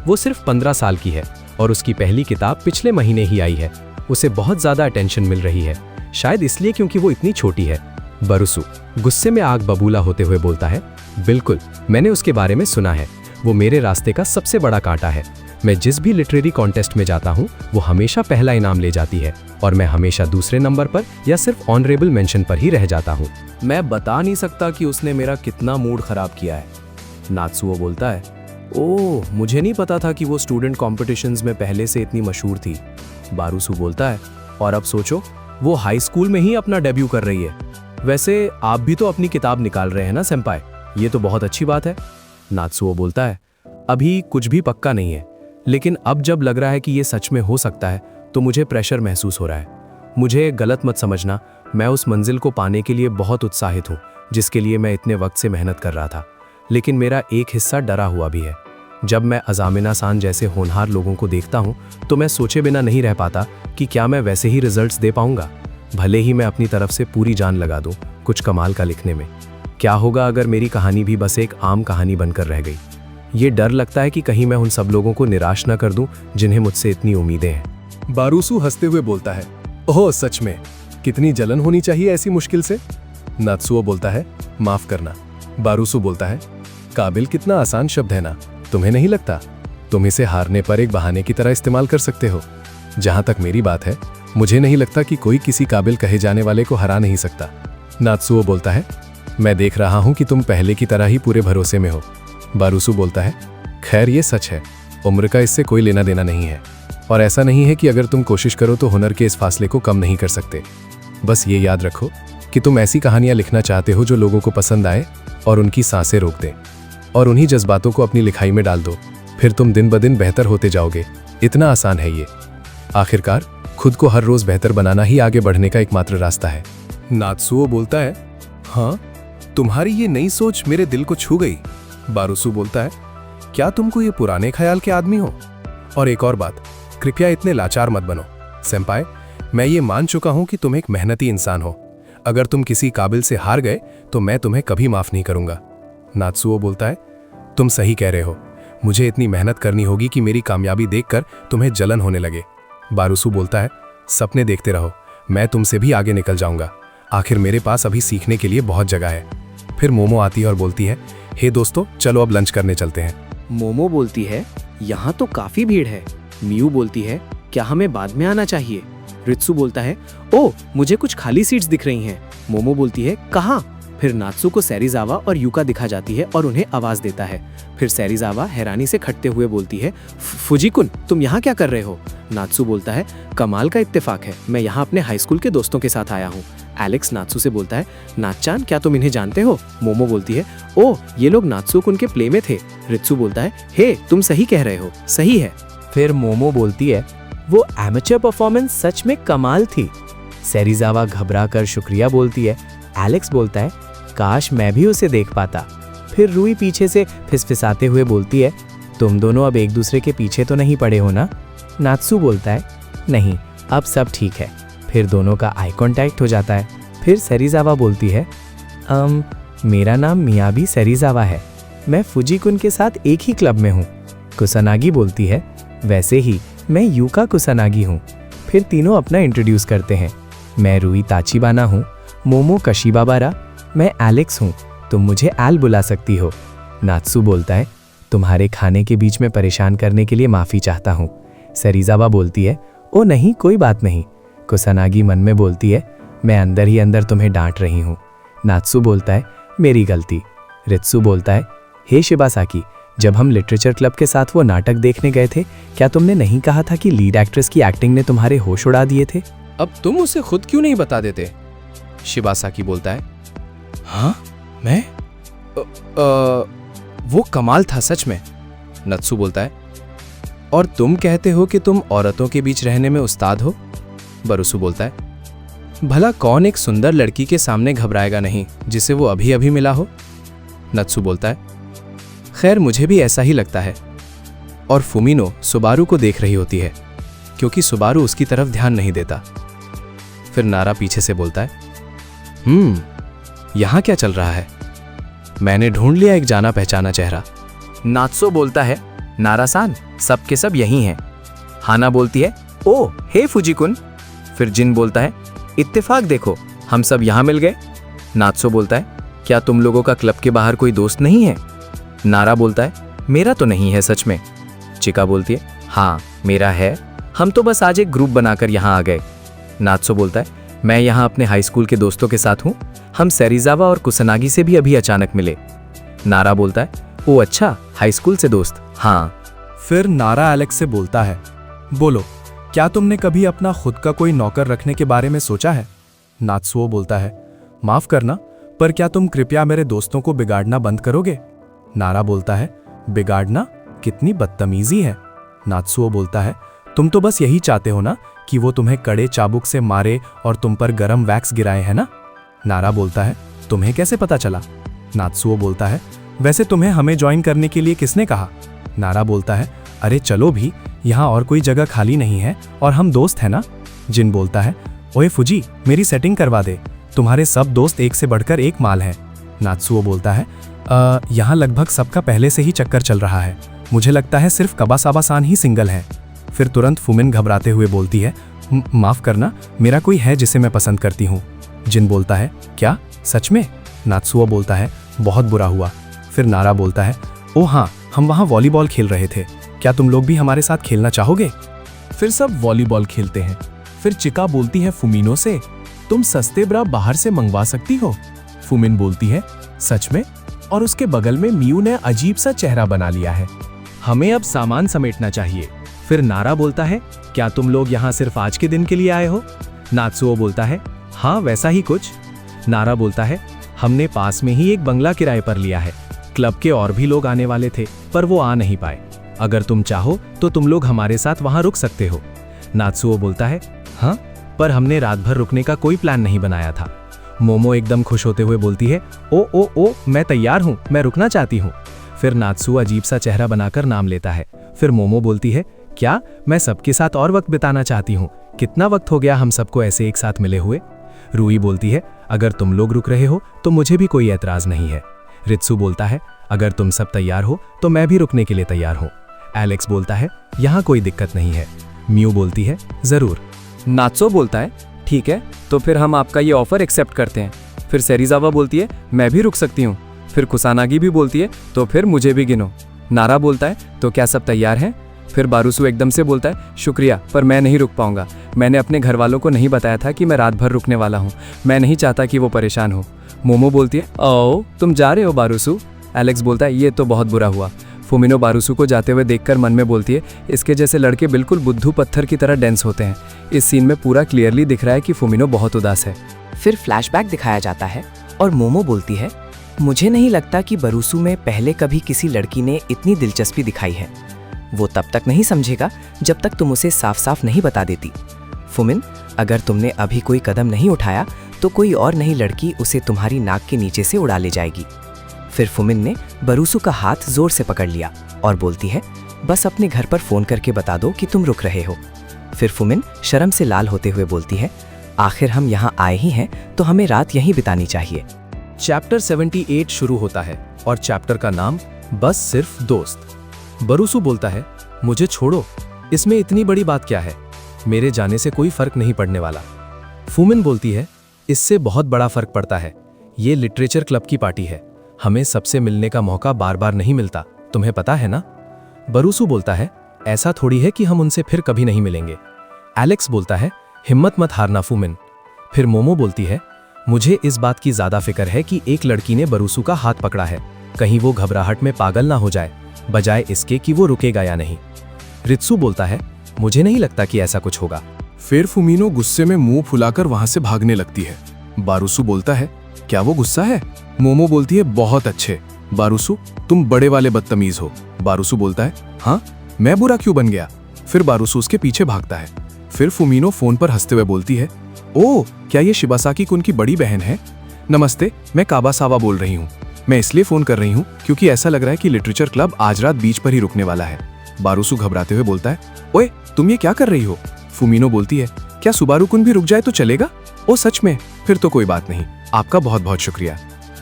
वो सिर्फ 15 साल की है और उसकी पहली किताब पिछले महीने ही आई है। उसे बहुत ज्यादा अटेंशन मिल रही है, शायद इसलिए क्योंकि वो इतनी छोटी है। बरुसु गुस्से में आग बबूला होते हुए बोलता है, बिल्कुल, मैंने उसके बारे में सुना है। वो मेरे रास्ते का सबसे बड़ा कांटा है। मैं जिस भी लिटरेरी कॉन्टेस्ट में जाता हूँ वो हमेशा पहला इनाम ले जाती है और मैं हमेशा दूसरे नंबर पर या सिर्फ ऑनरेबल मेंशन पर ही रह जाता हूँ। मैं बता नहीं सकता कि उसने मेरा कितना मूड खराब किया है। नात्सुओ बोलता है, ओह, मुझे नहीं पता था कि वो स्टूडेंट कॉम्पिटिशन्स में पहले से इतनी मशहूर थी। बारुसु बोलता है, और अब सोचो, वो हाई स्कूल में ही अपना डेब्यू कर रही है। वैसे आप भी तो अपनी किताब निकाल रहे हैं ना सेम्पाई, ये तो बहुत अच्छी बात है। नात्सुओ बोलता है, अभी कुछ भी पक्का नहीं है, लेकिन अब जब लग रहा है कि ये सच में हो सकता है तो मुझे प्रेशर महसूस हो रहा है। मुझे गलत मत समझना, मैं उस मंजिल को पाने के लिए बहुत उत्साहित हूँ जिसके लिए मैं इतने वक्त से मेहनत कर रहा था, लेकिन मेरा एक हिस्सा डरा हुआ भी है। जब मैं अज़ामिना सान जैसे होनहार लोगों को देखता हूँ तो मैं सोचे बिना नहीं रह पाता कि क्या मैं वैसे ही रिजल्ट्स दे पाऊंगा। भले ही मैं अपनी तरफ से पूरी जान लगा दूं कुछ कमाल का लिखने में, क्या होगा अगर मेरी कहानी भी बस एक आम कहानी बनकर रह गई। ये डर लगता है कि कहीं मैं उन सब लोगों को निराश न कर दूं जिन्हें मुझसे इतनी उम्मीदें हैं। बारूसू हंसते हुए बोलता है, ओह सच में, कितनी जलन होनी चाहिए ऐसी मुश्किल से। नात्सुओ बोलता है, माफ करना। बारूसू बोलता है, काबिल कितना आसान शब्द है ना, तुम्हें नहीं लगता? तुम इसे हारने पर एक बहाने की तरह इस्तेमाल कर सकते हो। जहां तक मेरी बात है, मुझे नहीं लगता कि कोई किसी काबिल कहे जाने वाले को हरा नहीं सकता। नात्सुओ बोलता है, मैं देख रहा हूं कि तुम पहले की तरह ही पूरे भरोसे में हो। बारूसू बोलता है, खैर ये सच है, उम्र का इससे कोई लेना देना नहीं है, और ऐसा नहीं है कि अगर तुम कोशिश करो तो हुनर के इस फासले को कम नहीं कर सकते। बस ये याद रखो कि तुम ऐसी कहानियां लिखना चाहते हो जो लोगों को पसंद आए और उनकी सांसें रोक दें, और उन्हीं जज्बातों को अपनी लिखाई में डाल दो। फिर तुम दिन ब दिन बेहतर होते जाओगे। इतना आसान है ये। आखिरकार खुद को हर रोज बेहतर बनाना ही आगे बढ़ने का एकमात्र रास्ता है। नात्सुओ बोलता है, हाँ, तुम्हारी ये नई सोच मेरे दिल को छू गई। बारूसू बोलता है, क्या तुमको ये पुराने ख्याल के आदमी हो? और एक और बात, कृपया इतने लाचार मत बनो। सेंपाई, मैं ये मान चुका हूं कि तुम एक मेहनती इंसान हो। अगर तुम किसी काबिल से हार गए तो मैं तुम्हें कभी माफ नहीं करूंगा। नात्सुओ बोलता है, तुम सही कह रहे हो, मुझे इतनी मेहनत करनी होगी कि मेरी कामयाबी देखकर तुम्हें जलन होने लगे। बारूसू बोलता है, सपने देखते रहो, मैं तुमसे भी आगे निकल जाऊंगा। आखिर मेरे पास अभी सीखने के लिए बहुत जगह है। फिर मोमो आती है और बोलती है, हे दोस्तों, चलो अब लंच करने चलते हैं। मोमो बोलती है, यहाँ तो काफी भीड़ है। मियू बोलती है, क्या हमें बाद में आना चाहिए? रित्सु बोलता है, ओह, मुझे कुछ खाली सीट्स दिख रही हैं। मोमो बोलती है, कहाँ? फिर नात्सु को सेरिजावा और यूका दिखा जाती है और उन्हें आवाज देता है। फिर सेरिजावा हैरानी से खटते हुए बोलती है, फुजीकुन, तुम यहाँ क्या कर रहे हो? नात्सु बोलता है, कमाल का इत्तेफाक है, मैं यहाँ अपने हाई स्कूल के दोस्तों के साथ आया हूँ। एलेक्स नात्सु से बोलता है, नाचान, क्या तुम इन्हें जानते हो? मोमो बोलती है, ओह, ये लोग नात्सुकुन के प्ले में थे। रित्सु बोलता है, हे, तुम सही कह रहे हो, सही है। फिर मोमो बोलती है, वो एमेचर परफॉर्मेंस सच में कमाल थी। सेरिजावा घबरा कर शुक्रिया बोलती है। एलेक्स बोलता है, काश मैं भी उसे देख पाता। फिर रूई पीछे से फिसफिसाते हुए बोलती है, तुम दोनों अब एक दूसरे के पीछे तो नहीं पड़े हो ना? नात्सु बोलता है, नहीं, अब सब ठीक है। फिर दोनों का आई कांटेक्ट हो जाता है। फिर सेरिजावा बोलती है, मेरा नाम मियाबी सेरिजावा है, मैं फुजीकुन के साथ एक ही क्लब में हूँ। कुसानागी बोलती है, वैसे ही मैं यूका कुसानागी हूँ। फिर तीनों अपना इंट्रोड्यूस करते हैं। मैं रूई ताचिबाना हूँ, मोमो कशीबाबारा, मैं एलेक्स हूँ, तुम मुझे एल बुला सकती हो। नात्सु बोलता है, तुम्हारे खाने के बीच में परेशान करने के लिए माफ़ी चाहता हूँ। सेरिजावा बोलती है, ओ नहीं, कोई बात नहीं। कुसानागी मन में बोलती है, मैं अंदर ही अंदर तुम्हें डांट रही हूँ। नात्सु बोलता है, मेरी गलती। रित्सु बोलता है, हे शिबासाकी, जब हम लिटरेचर क्लब के साथ वो नाटक देखने गए थे, क्या तुमने नहीं कहा था कि लीड एक्ट्रेस की एक्टिंग ने तुम्हारे होश उड़ा दिए थे? अब तुम उसे खुद क्यों नहीं बता देते? शिबासाकी बोलता है, हाँ, मैं वो कमाल था सच में। नत्सु बोलता है, और तुम कहते हो कि तुम औरतों के बीच रहने में उस्ताद हो? बारूसू बोलता है, भला कौन एक सुंदर लड़की के सामने घबराएगा नहीं जिसे वो अभी अभी मिला हो? नत्सु बोलता है, खैर मुझे भी ऐसा ही लगता है। और फुमिनो सुबारू को देख रही होती है क्योंकि सुबारू उसकी तरफ ध्यान नहीं देता। फिर नारा पीछे से बोलता है, यहां क्या चल रहा है? मैंने ढूंढ लिया एक जाना पहचाना चेहरा। नात्सो बोलता है, नारासान, सब के सब यही हैं। हाना बोलती है, ओ हे फुजीकुन। फिर जिन बोलता है, इत्तेफाक देखो, हम सब यहाँ मिल गए। नात्सो बोलता है, क्या तुम लोगों का क्लब के बाहर कोई दोस्त नहीं है? नारा बोलता है, मेरा तो नहीं है सच में। चिका बोलती है, हाँ मेरा है, हम तो बस आज एक ग्रुप बनाकर यहाँ आ गए। नात्सो बोलता है, मैं यहाँ अपने हाई स्कूल के दोस्तों के साथ हूँ, हम सेरिजावा और कुसानागी से भी अभी अचानक मिले। नारा बोलता है, ओ अच्छा, हाई स्कूल से दोस्त, हाँ। फिर नारा एलेक्स से बोलता है, बोलो, क्या तुमने कभी अपना खुद का कोई नौकर रखने के बारे में सोचा है? नात्सुओ बोलता है, माफ करना, पर क्या तुम कृपया मेरे दोस्तों को बिगाड़ना बंद करोगे? नारा बोलता है, बिगाड़ना? कितनी बदतमीजी है। नात्सुओ बोलता है, तुम तो बस यही चाहते हो ना कि वो तुम्हें कड़े चाबुक से मारे और तुम पर गरम वैक्स गिराए, है ना? नारा बोलता है, तुम्हें कैसे पता चला? नात्सुओ बोलता है, वैसे तुम्हें हमें ज्वाइन करने के लिए किसने कहा? नारा बोलता है, अरे चलो भी, यहाँ और कोई जगह खाली नहीं है और हम दोस्त हैं ना? जिन बोलता है, ओए फुजी, मेरी सेटिंग करवा दे, तुम्हारे सब दोस्त एक से बढ़कर एक माल हैं। नात्सुओ बोलता है, यहाँ लगभग सबका पहले से ही चक्कर चल रहा है, मुझे लगता है सिर्फ कबासाबा-सान ही सिंगल है। फिर तुरंत फुमिन घबराते हुए बोलती है, माफ करना, मेरा कोई है जिसे मैं पसंद करती हूँ। जिन बोलता है, क्या सच में? नात्सुओ बोलता है, बहुत बुरा हुआ। फिर नारा बोलता है, ओ हाँ, हम वहाँ वॉलीबॉल खेल रहे थे, क्या तुम लोग भी हमारे साथ खेलना चाहोगे? फिर सब वॉलीबॉल खेलते हैं। फिर चिका बोलती है फुमिनो से, तुम सस्ते ब्रा बाहर से मंगवा सकती हो? फुमिन बोलती है, सच में? और उसके बगल में मियू ने अजीब सा चेहरा बना लिया है। हमें अब सामान समेटना चाहिए। फिर नारा बोलता है, क्या तुम लोग यहाँ सिर्फ आज के दिन के लिए आए हो? नात्सुओ बोलता है, हाँ वैसा ही कुछ। नारा बोलता है, हमने पास में ही एक बंगला किराए पर लिया है। क्लब के और भी लोग आने वाले थे पर वो आ नहीं पाए। अगर तुम चाहो तो तुम लोग हमारे साथ वहां रुक सकते हो। नात्सुओ बोलता है, हाँ, पर हमने रात भर रुकने का कोई प्लान नहीं बनाया था। मोमो एकदम खुश होते हुए बोलती है, ओ मैं तैयार हूँ, मैं रुकना चाहती हूँ। फिर नात्सुओ अजीब सा चेहरा बनाकर नाम लेता है। फिर मोमो बोलती है, क्या मैं सबके साथ और वक्त बिताना चाहती हूँ, कितना वक्त हो गया हम सबको ऐसे एक साथ मिले हुए। रूई बोलती है, अगर तुम लोग रुक रहे हो तो मुझे भी कोई ऐतराज नहीं है। रित्सु बोलता है, अगर तुम सब तैयार हो तो मैं भी रुकने के लिए तैयार हूँ। एलेक्स बोलता है, यहाँ कोई दिक्कत नहीं है। म्यू बोलती है, जरूर। नात्सो बोलता है, ठीक है, तो फिर हम आपका ये ऑफर एक्सेप्ट करते हैं। फिर सेरिजावा बोलती है, मैं भी रुक सकती हूँ। फिर कुसानागी भी बोलती है, तो फिर मुझे भी गिनो। नारा बोलता है, तो क्या सब तैयार हैं? फिर बारूसु एकदम से बोलता है, शुक्रिया, पर मैं नहीं रुक पाऊंगा। मैंने अपने घर वालों को नहीं बताया था कि मैं रात भर रुकने वाला हूँ, मैं नहीं चाहता कि वो परेशान हो। मोमो बोलती है, ओ तुम जा रहे हो बारूसु? एलेक्स बोलता है, ये तो बहुत बुरा हुआ। फुमिनो बारूसु को जाते हुए देखकर मन में बोलती है, इसके जैसे लड़के बिल्कुल बुद्धू पत्थर की तरह डेंस होते हैं। इस सीन में पूरा क्लियरली दिख रहा है कि फुमिनो बहुत उदास है। फिर फ्लैशबैक दिखाया जाता है और मोमो बोलती है, मुझे नहीं लगता कि बरूसु में पहले कभी किसी लड़की ने इतनी दिलचस्पी दिखाई है। वो तब तक नहीं समझेगा जब तक तुम उसे साफ साफ नहीं बता देती। फुमिन, अगर तुमने अभी कोई कदम नहीं उठाया तो कोई और नई लड़की उसे तुम्हारी नाक के नीचे से उड़ा ले जाएगी। फिर फुमिन ने बरूसु का हाथ जोर से पकड़ लिया और बोलती है, बस अपने घर पर फोन करके बता दो कि तुम रुक रहे हो। फिर फुमिन शर्म से लाल होते हुए बोलती है, आखिर हम यहाँ आए ही हैं तो हमें रात यहीं बितानी चाहिए। चैप्टर 78 शुरू होता है और चैप्टर का नाम बस सिर्फ दोस्त। बरूसु बोलता है, मुझे छोड़ो, इसमें इतनी बड़ी बात क्या है, मेरे जाने से कोई फर्क नहीं पड़ने वाला। फुमिन बोलती है, इससे बहुत बड़ा फर्क पड़ता है, ये लिटरेचर क्लब की पार्टी है, हमें सबसे मिलने का मौका बार बार नहीं मिलता, तुम्हें पता है ना। बरूसु बोलता है, ऐसा थोड़ी है कि हम उनसे फिर कभी नहीं मिलेंगे। एलेक्स बोलता है, हिम्मत मत हारना फुमिन। फिर मोमो बोलती है, मुझे इस बात की ज्यादा फिक्र है कि एक लड़की ने बरूसु का हाथ पकड़ा है, कहीं वो घबराहट में पागल ना हो जाए, बजाय इसके कि वो रुकेगा या नहीं। रित्सु बोलता है, मुझे नहीं लगता कि ऐसा कुछ होगा। फिर फुमिनो गुस्से में मुंह फुलाकर वहां से भागने लगती है। बारूसु बोलता है, क्या वो गुस्सा है? मोमो बोलती है, बहुत अच्छे। बारूसु, तुम बड़े वाले बदतमीज हो। बारूसु बोलता है, हाँ, मैं बुरा क्यों बन गया? फिर बारूसु उसके पीछे भागता है। फिर फुमिनो फोन पर हंसते हुए बोलती है, ओ, क्या ये शिबासाकी कुन की बड़ी बहन है? नमस्ते, मैं काबासावा बोल रही हूँ। मैं इसलिए फोन कर रही हूँ क्योंकि ऐसा लग रहा है कि लिटरेचर क्लब आज रात बीच पर ही रुकने वाला है। बारूसु घबराते हुए बोलता है, ओए, तुम ये क्या कर रही हो? फुमिनो बोलती है, क्या सुबारू कुन भी रुक जाए तो चलेगा? ओ सच में? फिर तो कोई बात नहीं, आपका बहुत बहुत शुक्रिया।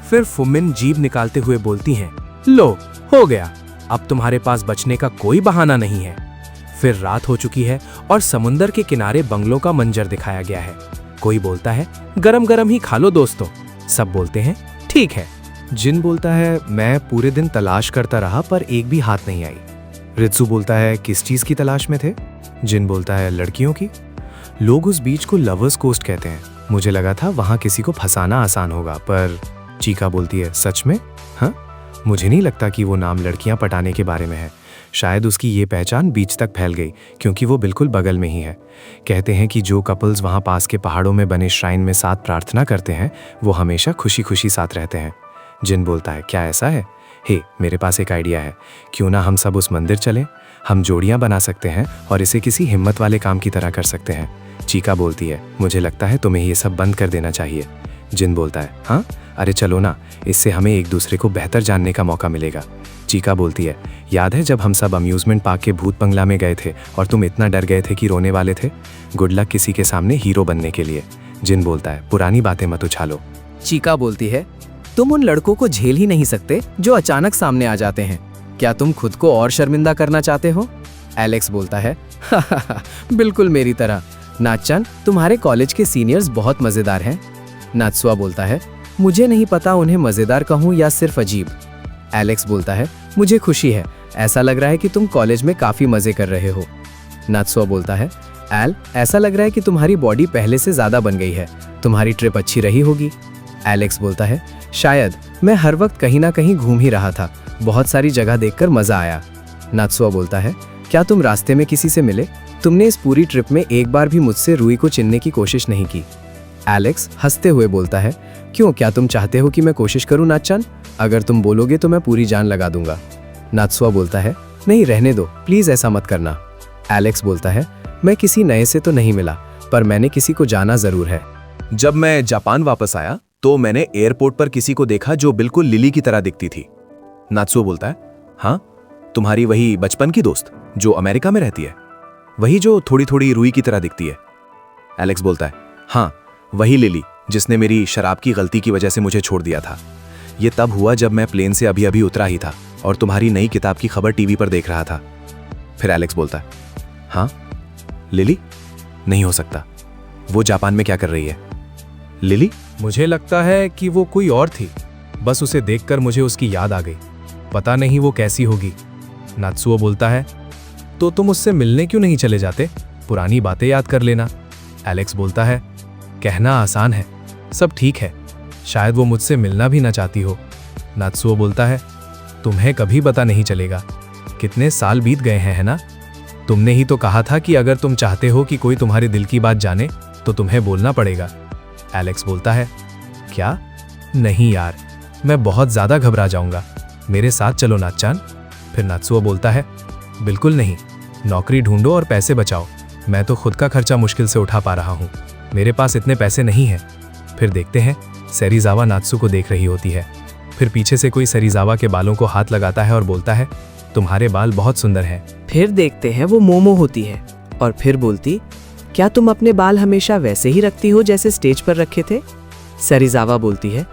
फिर फुमिन जीभ निकालते हुए बोलती हैं, लो, हो गया, अब तुम्हारे पास बचने का कोई बहाना नहीं है। फिर रात हो चुकी है और समुंदर के किनारे बंगलों का मंजर दिखाया गया है। कोई बोलता है, गरम गरम ही खा लो दोस्तों। सब बोलते हैं, ठीक है। जिन बोलता है, मैं पूरे दिन तलाश करता रहा पर एक भी हाथ नहीं आई। रित्सु बोलता है, किस चीज की तलाश में थे? जिन बोलता है, लड़कियों की। लोग उस बीच को लवर्स कोस्ट कहते हैं, मुझे लगा था वहां किसी को फंसाना आसान होगा, पर चीका बोलती है, सच में? हाँ, मुझे नहीं लगता कि वो नाम लड़कियां पटाने के बारे में है। शायद उसकी ये पहचान बीच तक फैल गई क्योंकि वो बिल्कुल बगल में ही है। कहते हैं कि जो कपल्स वहाँ पास के पहाड़ों में बने श्राइन में साथ प्रार्थना करते हैं वो हमेशा खुशी खुशी साथ रहते हैं। जिन बोलता है, क्या ऐसा है? हे, मेरे पास एक आइडिया है, क्यों ना हम सब उस मंदिर चलें? हम जोड़ियाँ बना सकते हैं और इसे किसी हिम्मत वाले काम की तरह कर सकते हैं। चीका बोलती है, मुझे लगता है तुम्हें ये सब बंद कर देना चाहिए। जिन बोलता है, हाँ अरे चलो ना, इससे हमें एक दूसरे को बेहतर जानने का मौका मिलेगा। चीका बोलती है, याद है जब हम सब अम्यूजमेंट पार्क के भूत बंगला में गए थे और तुम इतना डर गए थे कि रोने वाले थे? गुड लक किसी के सामने हीरो बनने के लिए। जिन बोलता है, पुरानी बातें मत उछालो। चीका बोलती है, तुम उन लड़कों को झेल ही नहीं सकते जो अचानक सामने आ जाते हैं। क्या तुम खुद को और शर्मिंदा करना चाहते हो? एलेक्स बोलता है, बिल्कुल मेरी तरह। नाचन, तुम्हारे कॉलेज के सीनियर्स बहुत मजेदार हैं। नात्सुआ बोलता है, मुझे नहीं पता उन्हें मजेदार कहूँ या सिर्फ अजीब। एलेक्स बोलता है, मुझे खुशी है, ऐसा लग रहा है कि तुम कॉलेज में काफी मजे कर रहे हो। नात्सुआ बोलता है, एल, ऐसा लग रहा है कि तुम्हारी बॉडी पहले से ज्यादा बन गई है, तुम्हारी ट्रिप अच्छी रही होगी। एलेक्स बोलता है, शायद, मैं हर वक्त कहीं ना कहीं घूम ही रहा था, बहुत सारी जगह देखकर मजा आया। नात्सुआ बोलता है, क्या तुम रास्ते में किसी से मिले? तुमने इस पूरी ट्रिप में एक बार भी मुझसे रूई को चिनने की कोशिश नहीं की। एलेक्स हंसते हुए बोलता है, क्यों, क्या तुम चाहते हो कि मैं कोशिश करूं नाचन? अगर तुम बोलोगे तो मैं पूरी जान लगा दूंगा। नात्सुआ बोलता है, नहीं रहने दो, प्लीज ऐसा मत करना। एलेक्स बोलता है, मैं किसी नए से तो नहीं मिला, पर मैंने किसी को जाना जरूर है। जब मैं जापान वापस आया तो मैंने एयरपोर्ट पर किसी को देखा जो बिल्कुल लिली की तरह दिखती थी। नात्सुओ बोलता है, हाँ, तुम्हारी वही बचपन की दोस्त जो अमेरिका में रहती है, वही जो थोड़ी थोड़ी रूई की तरह दिखती है। एलेक्स बोलता है, हाँ, वही लिली जिसने मेरी शराब की गलती की वजह से मुझे छोड़ दिया था। ये तब हुआ जब मैं प्लेन से अभी अभी उतरा ही था और तुम्हारी नई किताब की खबर टीवी पर देख रहा था। फिर एलेक्स बोलता है, हाँ, लिली? नहीं हो सकता, वो जापान में क्या कर रही है? लिली? मुझे लगता है कि वो कोई और थी, बस उसे देखकर मुझे उसकी याद आ गई। पता नहीं वो कैसी होगी। नात्सुओ बोलता है, तो तुम उससे मिलने क्यों नहीं चले जाते? पुरानी बातें याद कर लेना। एलेक्स बोलता है, कहना आसान है, सब ठीक है, शायद वो मुझसे मिलना भी ना चाहती हो। नात्सुओ बोलता है, तुम्हें कभी पता नहीं चलेगा, कितने साल बीत गए हैं, है ना? तुमने ही तो कहा था कि अगर तुम चाहते हो कि कोई तुम्हारे दिल की बात जाने तो तुम्हें बोलना पड़ेगा। एलेक्स बोलता है, क्या? नहीं यार, मैं बहुत ज्यादा घबरा जाऊंगा, मेरे साथ चलो नाचान। फिर नात्सुओ बोलता है, बिल्कुल नहीं, नौकरी ढूंढो और पैसे बचाओ, मैं तो खुद का खर्चा मुश्किल से उठा पा रहा हूँ, मेरे पास इतने पैसे नहीं हैं। फिर देखते हैं, सेरिजावा नात्सु को देख रही होती है। फिर पीछे से कोई सेरिजावा के बालों को हाथ लगाता है और बोलता है, तुम्हारे बाल बहुत सुंदर हैं। फिर देखते हैं वो मोमो होती है और फिर बोलती, क्या तुम अपने बाल हमेशा वैसे ही रखती हो जैसे स्टेज पर रखे थे? सरिजावा बोलती है,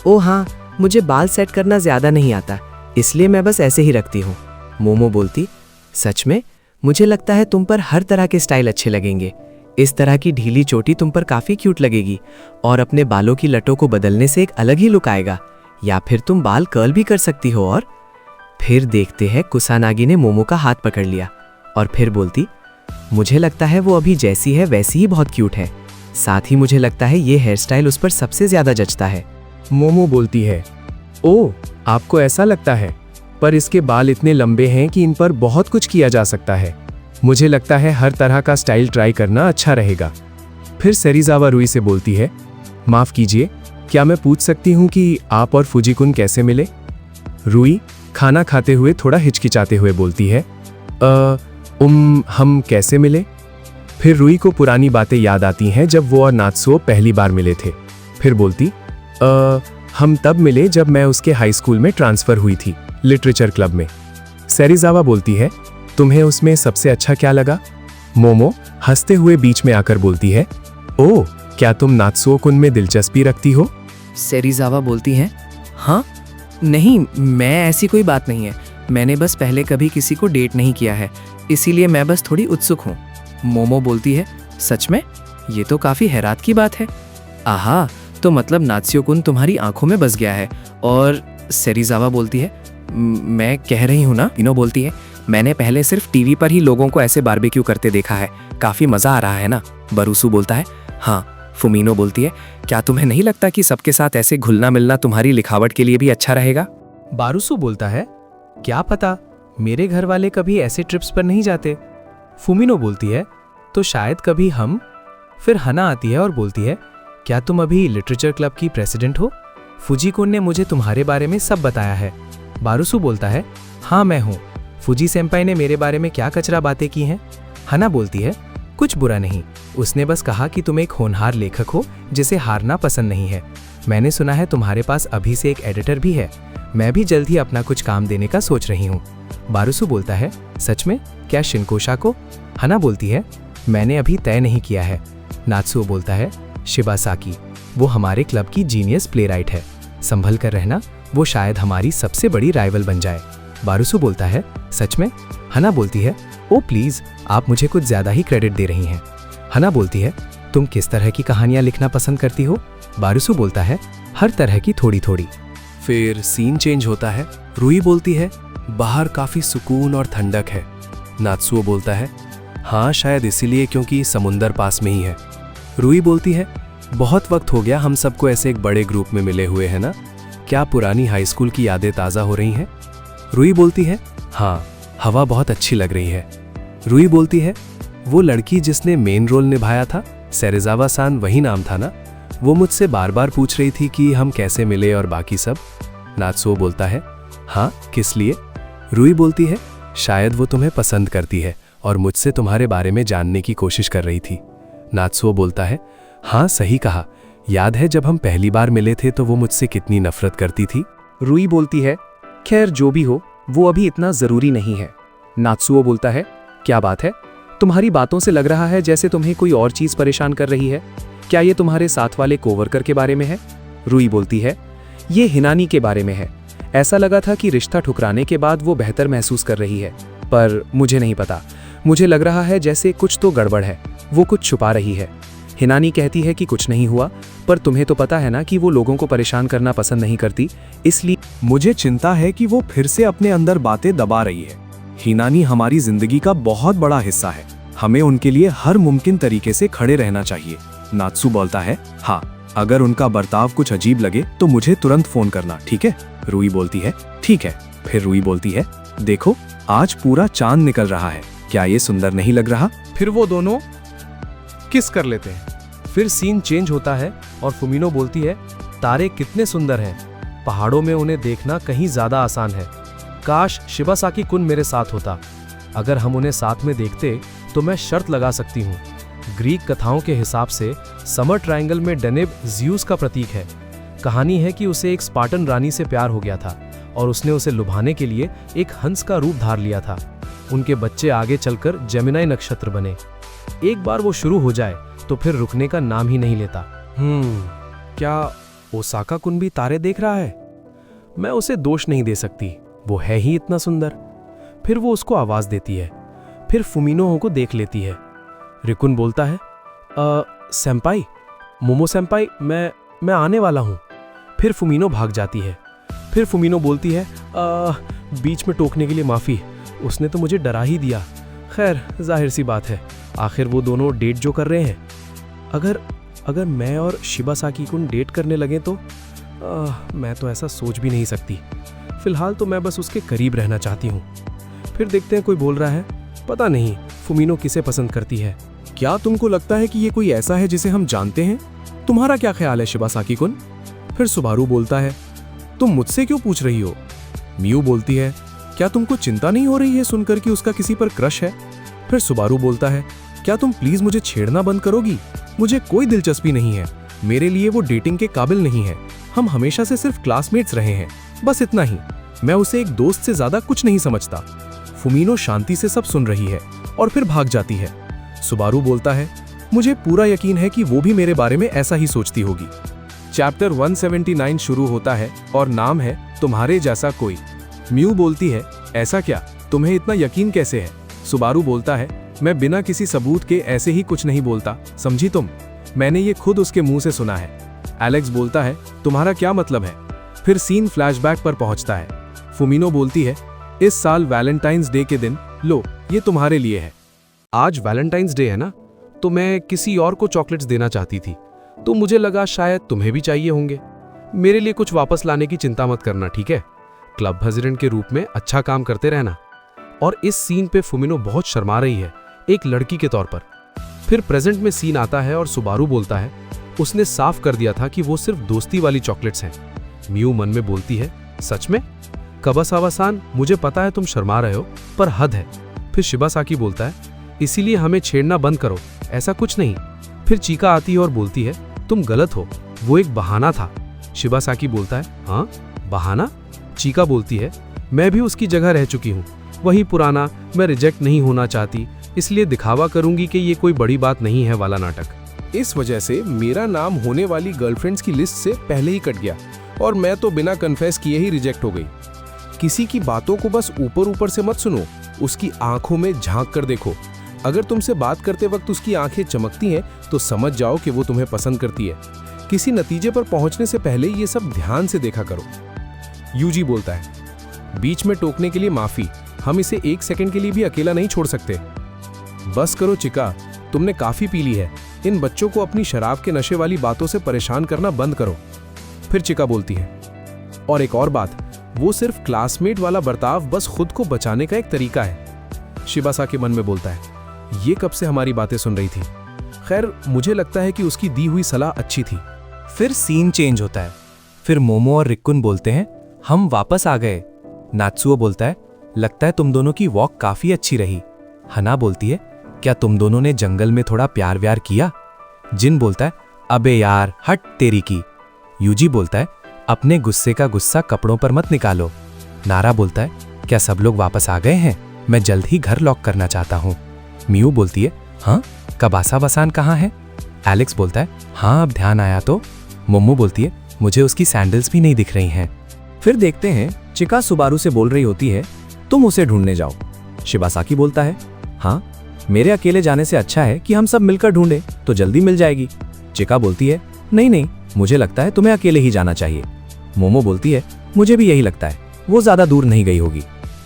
ओ हाँ, मुझे बाल सेट करना ज्यादा नहीं आता, इसलिए मैं बस ऐसे ही रखती हूँ। मोमो बोलती, सच में? मुझे लगता है तुम पर हर तरह के स्टाइल अच्छे लगेंगे, इस तरह की ढीली चोटी तुम पर काफी क्यूट लगेगी और अपने बालों की लटों को बदलने से एक अलग ही लुक आएगा, या फिर तुम बाल कर्ल भी कर सकती हो। और फिर देखते हैं कुसानागी ने मोमो का हाथ पकड़ लिया और फिर बोलती, मुझे लगता है वो अभी जैसी है वैसी ही बहुत क्यूट है, साथ ही मुझे लगता है ये हेयर स्टाइल उस पर सबसे ज्यादा जचता है। मोमो बोलती है, ओ, आपको ऐसा लगता है, पर इसके बाल इतने लंबे हैं कि इन पर बहुत कुछ किया जा सकता है, मुझे लगता है हर तरह का स्टाइल ट्राई करना अच्छा रहेगा। फिर सेरिजावा रूई से बोलती है, माफ कीजिए, क्या मैं पूछ सकती हूँ कि आप और फुजीकुन कैसे मिले? रूई खाना खाते हुए थोड़ा हिचकिचाते हुए बोलती है, हम कैसे मिले? फिर रूई को पुरानी बातें याद आती हैं जब वो और नात्सुओ पहली बार मिले थे। फिर बोलती, हम तब मिले जब मैं उसके हाई स्कूल में ट्रांसफर हुई थी, लिटरेचर क्लब में। सेरिजावा बोलती है, तुम्हें उसमें सबसे अच्छा क्या लगा? मोमो हंसते हुए बीच में आकर बोलती है, ओह, क्या तुम नात्सुओ कुन में दिलचस्पी रखती हो? सेरिजावा बोलती हैं, हाँ, नहीं, मैं ऐसी कोई बात नहीं है, मैंने बस पहले कभी किसी को डेट नहीं किया है, इसीलिए मैं बस थोड़ी उत्सुक हूँ। मोमो बोलती है, सच में? ये तो काफी हैरात की बात है। आहा, तो मतलब नात्सुओ कुन तुम्हारी आंखों में बस गया है। और सेरिजावा बोलती है, मैं कह रही हूँ ना। इनो बोलती है, मैंने पहले सिर्फ टीवी पर ही लोगों को ऐसे बारबेक्यू करते देखा है, काफी मजा आ रहा है ना। बरूसू बोलता है, हाँ। फुमीनो बोलती है, क्या तुम्हें नहीं लगता कि सबके साथ ऐसे घुलना मिलना तुम्हारी लिखावट के लिए भी अच्छा रहेगा? बारूसु बोलता है, क्या पता, मेरे घर वाले कभी ऐसे ट्रिप्स पर नहीं जाते। फुमीनो बोलती है, तो शायद कभी हम। फिर हना आती है और बोलती है, क्या तुम अभी लिटरेचर क्लब की प्रेसिडेंट हो? फुजीकुन ने मुझे तुम्हारे बारे में सब बताया है। बारूसु बोलता है, हाँ मैं हूँ। फुजी सेंपाई ने मेरे बारे में क्या कचरा बातें की हैं? हना बोलती है, कुछ बुरा नहीं, उसने बस कहा कि तुम एक होनहार लेखक हो जिसे हारना पसंद नहीं है। मैंने सुना है तुम्हारे पास अभी से एक एडिटर भी है। मैं भी जल्द ही अपना कुछ काम देने का सोच रही हूँ। बारुसु बोलता है, सच में? क्या शिनकोशा को? हना बोलती है, मैंने अभी तय नहीं किया है। नात्सुओ बोलता है, शिबासाकी, वो हमारे क्लब की जीनियस प्लेराइट है। संभल कर रहना, वो शायद हमारी सबसे बड़ी राइवल बन जाए। बारुसु बोलता है, सच में? हना बोलती है, ओ प्लीज, आप मुझे कुछ ज्यादा ही क्रेडिट दे रही हैं। हना बोलती है, तुम किस तरह की कहानियां लिखना पसंद करती हो? बारुसु बोलता है, हर तरह की थोड़ी थोड़ी। फिर सीन चेंज होता है। रूई बोलती है, बाहर काफी सुकून और ठंडक है। नात्सुओ बोलता है, हाँ शायद इसीलिए क्योंकि समुंदर पास में ही है। रूई बोलती है, बहुत वक्त हो गया हम सबको ऐसे एक बड़े ग्रुप में मिले हुए हैं ना। क्या पुरानी हाई स्कूल की यादें ताज़ा हो रही हैं? रूई बोलती है, हाँ, हवा बहुत अच्छी लग रही है। रूई बोलती है, वो लड़की जिसने मेन रोल निभाया था, सेरेजावा सान वही नाम था ना? वो मुझसे बार बार पूछ रही थी कि हम कैसे मिले और बाकी सब। नात्सुओ बोलता है, हाँ, किस लिए? रूई बोलती है, शायद वो तुम्हें पसंद करती है और मुझसे तुम्हारे बारे में जानने की कोशिश कर रही थी। नात्सुओ बोलता है, हाँ सही कहा, याद है जब हम पहली बार मिले थे तो वो मुझसे कितनी नफरत करती थी। रूई बोलती है, खैर जो भी हो, वो अभी इतना जरूरी नहीं है। नात्सुओ बोलता है, क्या बात है? तुम्हारी बातों से लग रहा है जैसे तुम्हें कोई और चीज परेशान कर रही है। क्या ये तुम्हारे साथ वाले कोवर्कर के बारे में है? रूई बोलती है, ये हिनानी के बारे में है। ऐसा लगा था कि रिश्ता ठुकराने के बाद वो बेहतर महसूस कर रही है, पर मुझे नहीं पता। मुझे लग रहा है जैसे कुछ तो गड़बड़ है, वो कुछ छुपा रही है। हिनानी कहती है कि कुछ नहीं हुआ, पर तुम्हें तो पता है ना कि वो लोगों को परेशान करना पसंद नहीं करती, इसलिए मुझे चिंता है कि वो फिर से अपने अंदर बातें दबा रही है। हिनानी हमारी जिंदगी का बहुत बड़ा हिस्सा है, हमें उनके लिए हर मुमकिन तरीके से खड़े रहना चाहिए। नात्सु बोलता है, हाँ, अगर उनका बर्ताव कुछ अजीब लगे तो मुझे तुरंत फोन करना, ठीक है? रूई बोलती है, ठीक है। फिर रूई बोलती है, देखो आज पूरा चांद निकल रहा है, क्या ये सुंदर नहीं लग रहा? फिर वो दोनों किस कर लेते हैं। फिर सीन चेंज होता है और फुमिनो बोलती है, तारे कितने सुंदर हैं, पहाड़ों में उन्हें देखना कहीं ज्यादा आसान है। काश शिबासाकी कुन मेरे साथ होता। अगर हम उन्हें साथ में देखते तो मैं शर्त लगा सकती हूँ। ग्रीक कथाओं के हिसाब से समर ट्रायंगल में डेनेब ज़्यूस का प्रतीक है। कहानी है कि उसे एक स्पार्टन रानी से प्यार हो गया था और उसने उसे लुभाने के लिए एक हंस का रूप धार लिया था। उनके बच्चे आगे चलकर जेमिनाई नक्षत्र बने। एक बार वो शुरू हो जाए तो फिर रुकने का नाम ही नहीं लेता। क्या ओसाका कुन भी तारे देख रहा है? मैं उसे दोष नहीं दे सकती, वो है ही इतना सुंदर। फिर वो उसको आवाज देती है। फिर फुमिनो को देख लेती है। रिकुन बोलता है, सेंपाई, मोमो सेंपाई, मैं आने वाला हूँ। फिर फुमिनो भाग जाती है। फिर फुमिनो बोलती है, बीच में टोकने के लिए माफ़ी, उसने तो मुझे डरा ही दिया। खैर जाहिर सी बात है, आखिर वो दोनों डेट जो कर रहे हैं। अगर मैं और शिबासाकी कुन डेट करने लगे तो मैं तो ऐसा सोच भी नहीं सकती। फिलहाल तो मैं बस उसके करीब रहना चाहती हूँ। फिर देखते हैं, कोई बोल रहा है, पता नहीं फुमिनो किसे पसंद करती है। क्या तुमको लगता है कि ये कोई ऐसा है जिसे हम जानते हैं? तुम्हारा क्या ख्याल है शिबासाकी कुन? फिर सुबारू बोलता है, तुम मुझसे क्यों पूछ रही हो? मियू बोलती है, क्या तुमको चिंता नहीं हो रही है सुनकर कि उसका किसी पर क्रश है? फिर सुबारू बोलता है, क्या तुम प्लीज मुझे छेड़ना बंद करोगी? मुझे कोई दिलचस्पी नहीं है, मेरे लिए वो डेटिंग के काबिल नहीं है। हम हमेशा से सिर्फ क्लासमेट्स रहे हैं, बस इतना ही। मैं उसे एक दोस्त से ज्यादा कुछ नहीं समझता। फुमिनो शांति से सब सुन रही है और फिर भाग जाती है। सुबारू बोलता है, मुझे पूरा यकीन है कि वो भी मेरे बारे में ऐसा ही सोचती होगी। चैप्टर 179 शुरू होता है और नाम है तुम्हारे जैसा कोई। म्यू बोलती है, ऐसा क्या, तुम्हें इतना यकीन कैसे है? सुबारू बोलता है, मैं बिना किसी सबूत के ऐसे ही कुछ नहीं बोलता, समझी तुम? मैंने ये खुद उसके मुंह से सुना है। एलेक्स बोलता है, तुम्हारा क्या मतलब है? फिर सीन फ्लैशबैक पर पहुंचता है। फुमिनो बोलती है, इस साल वैलेंटाइंस डे के दिन लो, ये तुम्हारे लिए है। आज वैलेंटाइंस डे है ना, तो मैं किसी और को चॉकलेट्स देना चाहती थी, तो मुझे लगा शायद तुम्हें भी चाहिए होंगे। मेरे लिए कुछ वापस लाने की चिंता मत करना, ठीक है? क्लब प्रेसिडेंट के रूप में अच्छा काम करते रहना। और इस सीन पे फुमिनो बहुत शर्मा रही है, एक लड़की के तौर पर। फिर प्रेजेंट में सीन आता है और सुबारू बोलता है, उसने साफ कर दिया था कि वो सिर्फ दोस्ती वाली चॉकलेट्स हैं। मियू मन में बोलती है, सच में? कबासावा-सान, मुझे पता है तुम शर्मा रहे हो, पर हद है। फिर शिबासाकी बोलता है, इसीलिए हमें छेड़ना बंद करो, ऐसा कुछ नहीं। फिर चीका आती है और बोलती है, तुम गलत हो, वो एक बहाना था। शिबासाकी बोलता है, हाँ बहाना? चीका बोलती है, मैं भी उसकी जगह रह चुकी हूँ, वही पुराना मैं रिजेक्ट नहीं होना चाहती, इसलिए दिखावा करूंगी कि ये कोई बड़ी बात नहीं है वाला नाटक। इस वजह से मेरा नाम होने वाली गर्लफ्रेंड्स की लिस्ट से पहले ही कट गया और मैं तो बिना कन्फेस किए ही रिजेक्ट हो गई। किसी की बातों को बस ऊपर ऊपर से मत सुनो, उसकी आंखों में झांक कर देखो। अगर तुमसे बात करते वक्त उसकी आंखें चमकती हैं तो समझ जाओ कि वो तुम्हें पसंद करती है। किसी नतीजे पर पहुंचने से पहले ये सब ध्यान से देखा करो। यूजी बोलता है, बीच में टोकने के लिए माफी, हम इसे 1 सेकंड के लिए भी अकेला नहीं छोड़ सकते। बस करो चिका, तुमने काफी पी ली है, इन बच्चों को अपनी शराब के नशे वाली बातों से परेशान करना बंद करो। फिर चिका बोलती है, और एक और बात, वो सिर्फ क्लासमेट वाला बर्ताव बस खुद को बचाने का एक तरीका है। शिबासाकी मन में बोलता है, ये कब से हमारी बातें सुन रही थी। खैर मुझे लगता है कि उसकी दी हुई सलाह अच्छी थी। फिर सीन चेंज होता है। फिर मोमो और रिक्कुन बोलते हैं, हम वापस आ गए। नात्सुओ बोलता है, लगता है तुम दोनों की वॉक काफी अच्छी रही। हना बोलती है, क्या तुम दोनों ने जंगल में थोड़ा प्यार व्यार किया? जिन बोलता है, अबे यार हट तेरी की। यूजी बोलता है, अपने गुस्से का गुस्सा कपड़ों पर मत निकालो। नारा बोलता है, क्या सब लोग वापस आ गए हैं? मैं जल्द ही घर लॉक करना चाहता हूँ। मियू बोलती है, हाँ कबासा बसान कहाँ है? एलेक्स बोलता है, हाँ अब ध्यान आया तो। मोमो बोलती है, मुझे उसकी सैंडल्स भी नहीं दिख रही हैं। फिर देखते हैं चिका सुबारू से बोल रही होती है, तुम उसे ढूंढने जाओ। शिबासाकी बोलता है, हाँ मेरे अकेले जाने से अच्छा है कि हम सब मिलकर ढूंढे तो जल्दी मिल जाएगी। चिका बोलती है, नहीं नहीं, मुझे लगता है तुम्हें अकेले ही जाना चाहिए। मोमो बोलती है, मुझे भी यही लगता है, वो ज्यादा दूर नहीं गई होगी।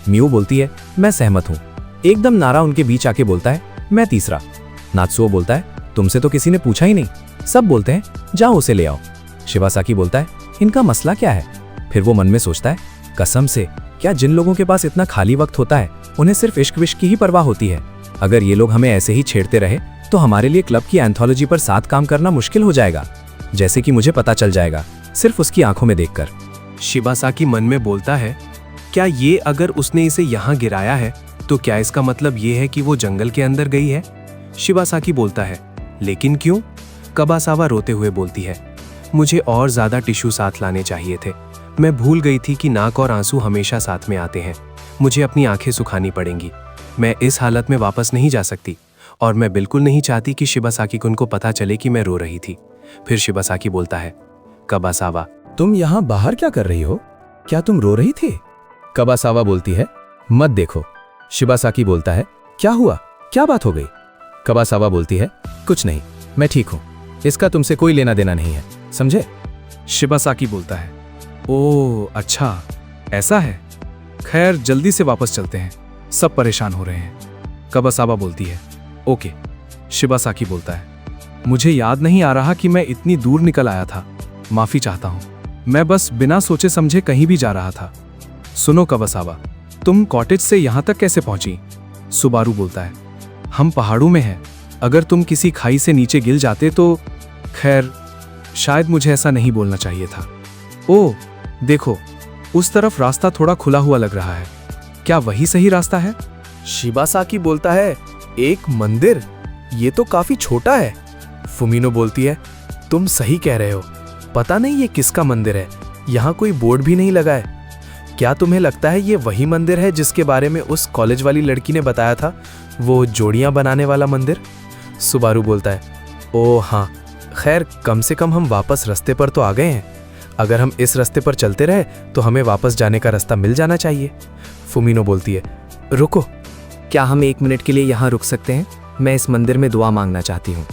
मियू बोलती है, मैं सहमत हूँ। एकदम नारा उनके बीच आके बोलता है, मैं तीसरा। नात्सुओ बोलता है, तुमसे तो किसी ने पूछा ही नहीं। सब बोलते हैं, जाओ उसे ले आओ। शिबासाकी बोलता है, इनका मसला क्या है? फिर वो मन में सोचता है, कसम से क्या जिन लोगों के पास इतना खाली वक्त होता है उन्हें सिर्फ इश्क विश्क की ही परवाह होती है? अगर ये लोग हमें ऐसे ही छेड़ते रहे तो हमारे लिए क्लब की एंथोलॉजी पर साथ काम करना मुश्किल हो जाएगा, जैसे कि मुझे पता चल जाएगा सिर्फ उसकी आंखों में देखकर। शिबासाकी मन में बोलता है, क्या ये अगर उसने इसे यहाँ गिराया है तो क्या इसका मतलब ये है कि वो जंगल के अंदर गई है? शिबासाकी बोलता है, लेकिन क्यों? कबासावा रोते हुए बोलती है, मुझे और ज्यादा टिश्यू साथ लाने चाहिए थे। मैं भूल गई थी कि नाक और आंसू हमेशा साथ में आते हैं। मुझे अपनी आंखें सुखानी पड़ेंगी। मैं इस हालत में वापस नहीं जा सकती और मैं बिल्कुल नहीं चाहती कि शिबासाकी को पता चले कि मैं रो रही थी। फिर शिबासाकी बोलता है, कबासावा तुम यहाँ बाहर क्या कर रही हो? क्या तुम रो रही थी? कबासावा बोलती है, मत देखो। शिबासाकी बोलता है, क्या हुआ? क्या बात हो गई? कबासावा बोलती है, कुछ नहीं, मैं ठीक हूँ, इसका तुमसे कोई लेना देना नहीं है, समझे? शिबासाकी बोलता है, ओह अच्छा ऐसा है, खैर जल्दी से वापस चलते हैं, सब परेशान हो रहे हैं। कबासावा बोलती है, ओके। शिबासाकी बोलता है, मुझे याद नहीं आ रहा कि मैं इतनी दूर निकल आया था, माफी चाहता हूँ, मैं बस बिना सोचे समझे कहीं भी जा रहा था। सुनो कबासावा, तुम कॉटेज से यहाँ तक कैसे पहुंची? सुबारू बोलता है, हम पहाड़ों में हैं, अगर तुम किसी खाई से नीचे गिर जाते तो खैर शायद मुझे ऐसा नहीं बोलना चाहिए था। ओह देखो, उस तरफ रास्ता थोड़ा खुला हुआ लग रहा है, क्या वही सही रास्ता है? शिबासाकी बोलता है, एक मंदिर? ये तो काफी छोटा है। फुमिनो बोलती है, तुम सही कह रहे हो, पता नहीं ये किसका मंदिर है, यहाँ कोई बोर्ड भी नहीं लगा है। क्या तुम्हें लगता है ये वही मंदिर है जिसके बारे में उस कॉलेज वाली लड़की ने बताया था, वो जोड़ियां बनाने वाला मंदिर? सुबारू बोलता है, ओह हाँ, खैर कम से कम हम वापस रास्ते पर तो आ गए हैं। अगर हम इस रास्ते पर चलते रहे तो हमें वापस जाने का रास्ता मिल जाना चाहिए। फुमिनो बोलती है, रुको, क्या हम 1 मिनट के लिए यहाँ रुक सकते हैं? मैं इस मंदिर में दुआ मांगना चाहती हूँ।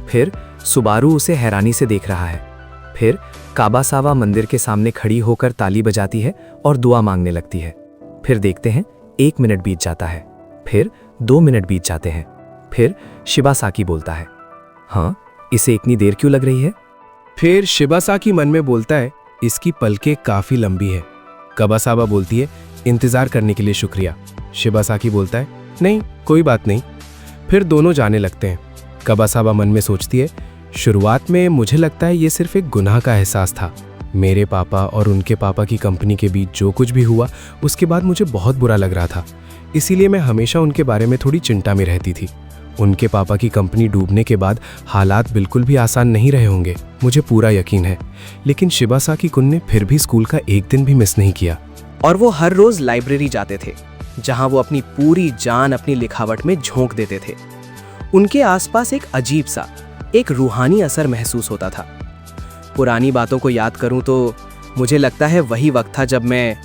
फिर सुबारू उसे हैरानी से देख रहा है। फिर काबासावा मंदिर के सामने खड़ी होकर ताली बजाती है और दुआ मांगने लगती है। फिर देखते हैं 1 मिनट बीत जाता है, फिर 2 मिनट बीत जाते हैं। फिर शिबासाकी बोलता है, हाँ इसे इतनी देर क्यों लग रही है? फिर शिबासाकी मन में बोलता है, इसकी पलकें काफी लंबी है। कबासावा बोलती है, इंतजार करने के लिए शुक्रिया। शिबासाकी बोलता है, नहीं कोई बात नहीं। फिर दोनों जाने लगते हैं। कबासावा मन में सोचती है, शुरुआत में मुझे लगता है ये सिर्फ एक गुनाह का एहसास था। मेरे पापा और उनके पापा की कंपनी के बीच जो कुछ भी हुआ उसके बाद मुझे बहुत बुरा लग रहा था, इसीलिए मैं हमेशा उनके बारे में थोड़ी चिंता में रहती थी। उनके पापा की कंपनी डूबने के बाद हालात बिल्कुल भी आसान नहीं रहे होंगे, मुझे पूरा यकीन है। लेकिन शिबासाकी कुन ने फिर भी स्कूल का एक दिन भी मिस नहीं किया। और वो हर रोज लाइब्रेरी जाते थे, जहां वो अपनी पूरी जान अपनी लिखावट में झोंक देते थे। उनके आसपास एक अजीब सा, एक रूहानी असर महसूस होता था। पुरानी बातों को याद करूं तो मुझे लगता है वही वक्त था जब मैं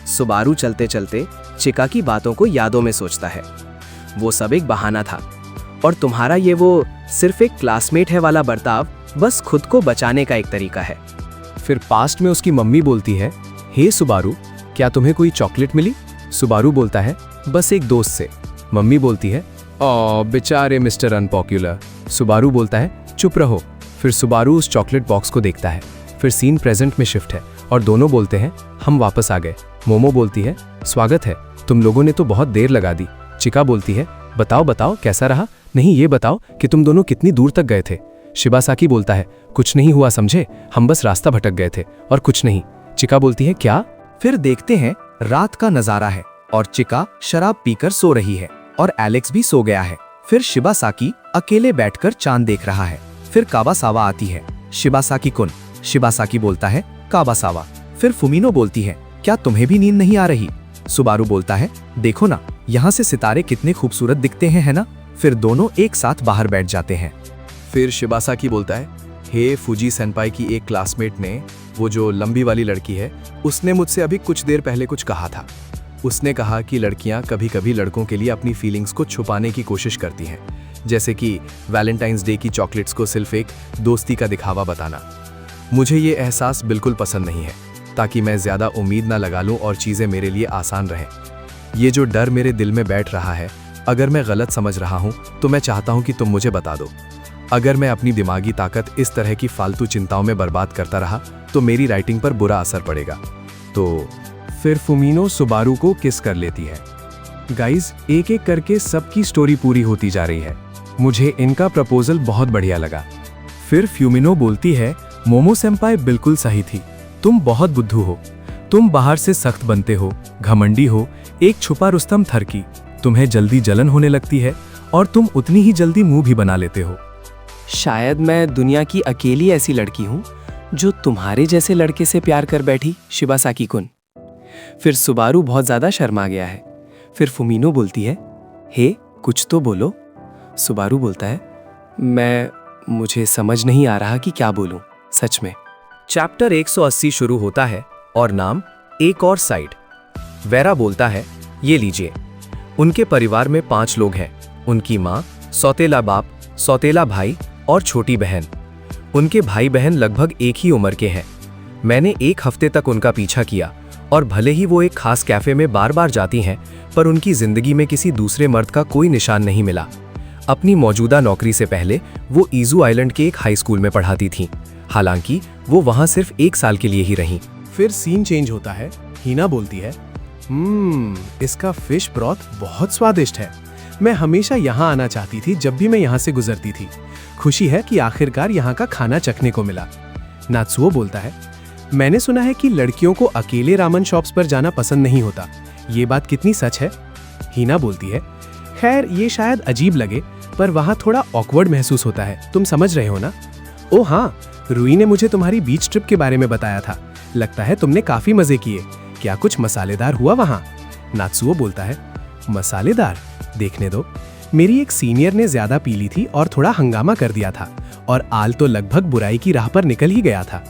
सुबारू चलते चलते चिका की बातों को यादों में सोचता है। वो सब एक बहाना था, और तुम्हारा ये वो सिर्फ एक क्लासमेट है वाला बर्ताव बस खुद को बचाने का एक तरीका है। फिर पास्ट में उसकी मम्मी बोलती है, हे सुबारू, क्या तुम्हें कोई चॉकलेट मिली? सुबारू बोलता है, बस एक दोस्त से। मम्मी बोलती है, ओ बेचारे मिस्टर अनपॉपुलर। सुबारू बोलता है, चुप रहो। फिर सुबारू उस चॉकलेट बॉक्स को देखता है। फिर सीन प्रेजेंट में शिफ्ट है और दोनों बोलते हैं, हम वापस आ गए। मोमो बोलती है, स्वागत है, तुम लोगों ने तो बहुत देर लगा दी। चिका बोलती है, बताओ बताओ कैसा रहा? नहीं, ये बताओ कि तुम दोनों कितनी दूर तक गए थे। शिबासाकी बोलता है, कुछ नहीं हुआ समझे, हम बस रास्ता भटक गए थे और कुछ नहीं। चिका बोलती है, क्या? फिर देखते हैं रात का नजारा है और चिका शराब पीकर सो रही है और एलेक्स भी सो गया है। फिर शिबासाकी अकेले बैठकर चांद देख रहा है। फिर काबासावा आती है। शिबासाकी कुन। शिबासाकी बोलता है, काबासावा। फिर फुमिनो बोलती है, क्या तुम्हें भी नींद नहीं आ रही? सुबारू बोलता है, देखो ना, यहाँ से सितारे कितने खूबसूरत दिखते हैं, है ना? फिर दोनों एक साथ बाहर बैठ जाते हैं। फिर शिबासाकी बोलता है, हे फूजी सेनपाई की एक क्लासमेट ने, वो जो लंबी वाली लड़की है, उसने मुझसे अभी कुछ देर पहले कुछ कहा था। उसने कहा कि लड़कियां कभी कभी लड़कों के लिए अपनी फीलिंग्स को छुपाने की कोशिश करती हैं, जैसे कि वैलेंटाइंस डे की चॉकलेट्स को सिर्फ एक दोस्ती का दिखावा बताना। मुझे ये एहसास बिल्कुल पसंद नहीं है, ताकि मैं ज़्यादा उम्मीद ना लगा लूँ और चीज़ें मेरे लिए आसान रहें। ये जो डर मेरे दिल में बैठ रहा है, अगर मैं गलत समझ रहा हूँ तो मैं चाहता हूँ कि तुम मुझे बता दो। अगर मैं अपनी दिमागी ताकत इस तरह की फालतू चिंताओं में बर्बाद करता रहा तो मेरी राइटिंग पर बुरा असर पड़ेगा। तो फिर फुमिनो सुबारू को किस कर लेती है। गाइज, एक एक करके सबकी स्टोरी पूरी होती जा रही है। मुझे इनका प्रपोजल बहुत बढ़िया लगा। फिर फ्यूमिनो बोलती है, मोमो सेम्पाई बिल्कुल सही थी, तुम बहुत बुद्धू हो। तुम बाहर से सख्त बनते हो, घमंडी हो, एक छुपा रुस्तम थरकी। तुम्हें जल्दी जलन होने लगती है और तुम उतनी ही जल्दी मुंह भी बना लेते हो। शायद मैं दुनिया की अकेली ऐसी लड़की हूं जो तुम्हारे जैसे लड़के से प्यार कर बैठी, शिबासाकी कुन। फिर सुबारू बहुत ज्यादा शर्मा गया है। फिर फुमिनो बोलती है, हे कुछ तो बोलो। सुबारू बोलता है, मुझे समझ नहीं आ रहा कि क्या बोलूं, सच में। चैप्टर 180 शुरू होता है और नाम एक और साइड। वेरा बोलता है, ये लीजिए। उनके परिवार में 5 लोग हैं। उनकी माँ, सौतेला बाप, सौतेला भाई और छोटी बहन। उनके भाई बहन लगभग एक ही उम्र के हैं। मैंने 1 हफ्ते तक उनका पीछा किया और भले ही वो एक खास कैफे में बार बार जाती हैं, पर उनकी जिंदगी में किसी दूसरे मर्द का कोई निशान नहीं मिला। अपनी मौजूदा नौकरी से पहले वो ईजू आइलैंड के एक हाई स्कूल में पढ़ाती थीं। हालांकि वो वहां सिर्फ 1 साल के लिए ही रहीं। फिर सीन चेंज होता है। हीना बोलती है, इसका फिश ब्रॉथ बहुत स्वादिष्ट है। मैं हमेशा यहाँ आना चाहती थी जब भी मैं यहाँ से गुजरती थी। खुशी है कि आखिरकार यहाँ का खाना चखने को मिला। नात्सुओ बोलता है, मैंने सुना है कि लड़कियों को अकेले रामन शॉप्स पर जाना पसंद नहीं होता। ये बात कितनी सच है? हीना बोलती है, खैर ये शायद अजीब लगे, पर वहाँ थोड़ा ऑकवर्ड महसूस होता है, तुम समझ रहे हो ना? ओ हाँ, रूई ने मुझे तुम्हारी बीच ट्रिप के बारे में बताया था। लगता है तुमने काफी मजे किए। क्या कुछ मसालेदार हुआ वहाँ? नात्सुओ बोलता है, मसालेदार? देखने दो। मेरी एक सीनियर ने ज्यादा पी ली थी और थोड़ा हंगामा कर दिया था, और आल तो लगभग बुराई की राह पर निकल ही गया था।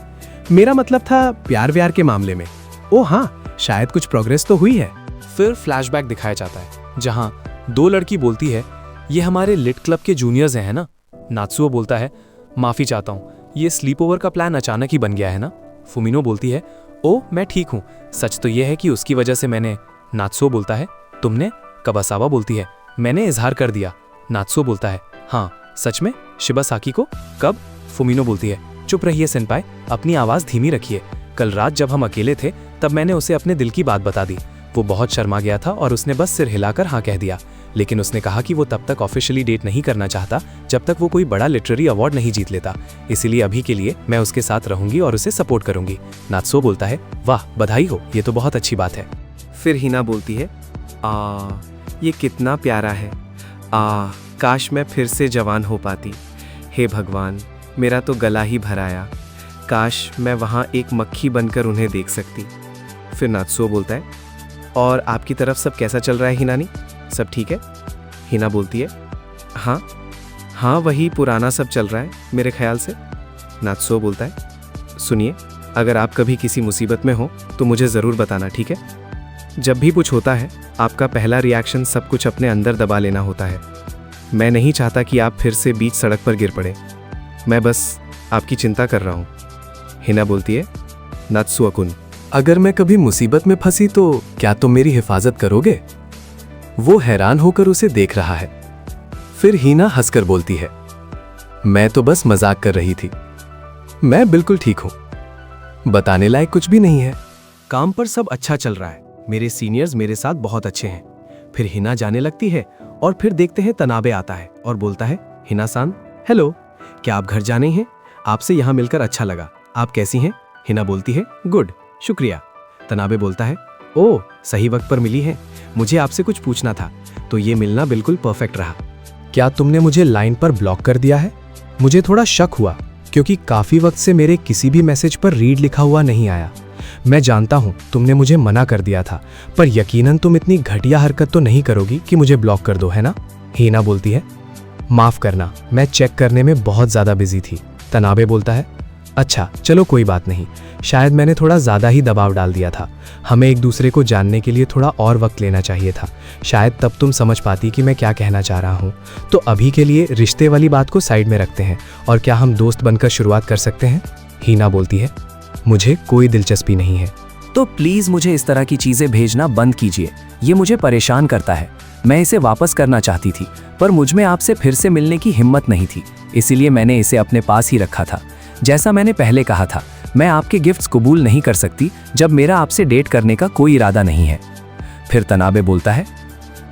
मेरा मतलब था प्यार व्यार के मामले में। ओ हाँ, शायद कुछ प्रोग्रेस तो हुई है। फिर फ्लैशबैक दिखाया जाता है, जहां 2 लड़की बोलती है, ये हमारे लिट क्लब के जूनियर्स हैं, है ना? नात्सुओ बोलता है, माफी चाहता हूँ, ये स्लीप ओवर का प्लान अचानक ही बन गया है ना? फुमिनो बोलती है, ओ मैं ठीक हूँ, सच तो यह है कि उसकी वजह से मैंने। नात्सुओ बोलता है, तुमने? काबासावा बोलती है, मैंने इजहार कर दिया। नात्सुओ बोलता है, हाँ सच में? शिबासाकी को? कब? फुमिनो बोलती है, चुप रहिए सेनपाई, अपनी आवाज धीमी रखिए। कल रात जब हम अकेले थे तब मैंने उसे अपने दिल की बात बता दी। वो बहुत शर्मा गया था और उसने बस सिर हिलाकर हाँ कह दिया, लेकिन उसने कहा कि वो तब तक ऑफिशियली डेट नहीं करना चाहता जब तक वो कोई बड़ा लिटरेरी अवार्ड नहीं जीत लेता। इसीलिए अभी के लिए मैं उसके साथ रहूंगी और उसे सपोर्ट करूंगी। नात्सुओ बोलता है, वाह बधाई हो, ये तो बहुत अच्छी बात है। फिर हीना बोलती है, ये कितना प्यारा है। काश मैं फिर से जवान हो पाती। हे भगवान, मेरा तो गला ही भर आया। काश मैं वहाँ एक मक्खी बनकर उन्हें देख सकती। फिर नात्सुओ बोलता है, और आपकी तरफ सब कैसा चल रहा है हिनानी? सब ठीक है? हिना बोलती है, हाँ वही पुराना सब चल रहा है मेरे ख्याल से। नात्सुओ बोलता है, सुनिए, अगर आप कभी किसी मुसीबत में हो तो मुझे ज़रूर बताना, ठीक है? जब भी कुछ होता है आपका पहला रिएक्शन सब कुछ अपने अंदर दबा लेना होता है। मैं नहीं चाहता कि आप फिर से बीच सड़क पर गिर पड़े। मैं बस आपकी चिंता कर रहा हूँ। हिना बोलती है, नात्सुओ-कुन, अगर मैं कभी मुसीबत में फंसी तो क्या तुम मेरी हिफाजत करोगे? वो हैरान होकर उसे देख रहा है। फिर हीना हंसकर बोलती है, मैं तो बस मजाक कर रही थी। मैं बिल्कुल ठीक हूं। बताने लायक कुछ भी नहीं है। काम पर सब अच्छा चल रहा है। मेरे सीनियर्स मेरे साथ बहुत अच्छे हैं। फिर हिना जाने लगती है और फिर देखते हैं तनाबे आता है और बोलता है, हिना-सान, हेलो, क्या आप घर जाने हैं? आपसे यहाँ मिलकर अच्छा लगा। आप कैसी हैं? हिना बोलती है, गुड, शुक्रिया। तनाबे बोलता है, ओह, सही वक्त पर मिली है। मुझे आपसे कुछ पूछना था, तो ये मिलना बिल्कुल परफेक्ट रहा। क्या तुमने मुझे लाइन पर ब्लॉक कर दिया है? मुझे थोड़ा शक हुआ क्योंकि काफी वक्त से मेरे किसी भी मैसेज पर रीड लिखा हुआ नहीं आया। मैं जानता हूं तुमने मुझे मना कर दिया था, पर यकीनन तुम इतनी घटिया हरकत तो नहीं करोगी कि मुझे ब्लॉक कर दो, है ना? हीना बोलती है, माफ करना, मैं चेक करने में बहुत ज्यादा बिजी थी। तनाबे बोलता है, अच्छा चलो कोई बात नहीं, शायद मैंने थोड़ा ज़्यादा ही दबाव डाल दिया था। हमें एक दूसरे को जानने के लिए थोड़ा और वक्त लेना चाहिए था। शायद तब तुम समझ पाती कि मैं क्या कहना चाह रहा हूँ। तो अभी के लिए रिश्ते वाली बात को साइड में रखते हैं और क्या हम दोस्त बनकर शुरुआत कर सकते हैं? हीना बोलती है, मुझे कोई दिलचस्पी नहीं है। तो प्लीज मुझे इस तरह की चीजें भेजना बंद कीजिए, ये मुझे परेशान करता है। मैं इसे वापस करना चाहती थी, पर मुझ में आपसे फिर से मिलने की हिम्मत नहीं थी, इसीलिए मैंने इसे अपने पास ही रखा था। जैसा मैंने पहले कहा था, मैं आपके गिफ्ट्स कबूल नहीं कर सकती जब मेरा आपसे डेट करने का कोई इरादा नहीं है। फिर तनाबे बोलता है,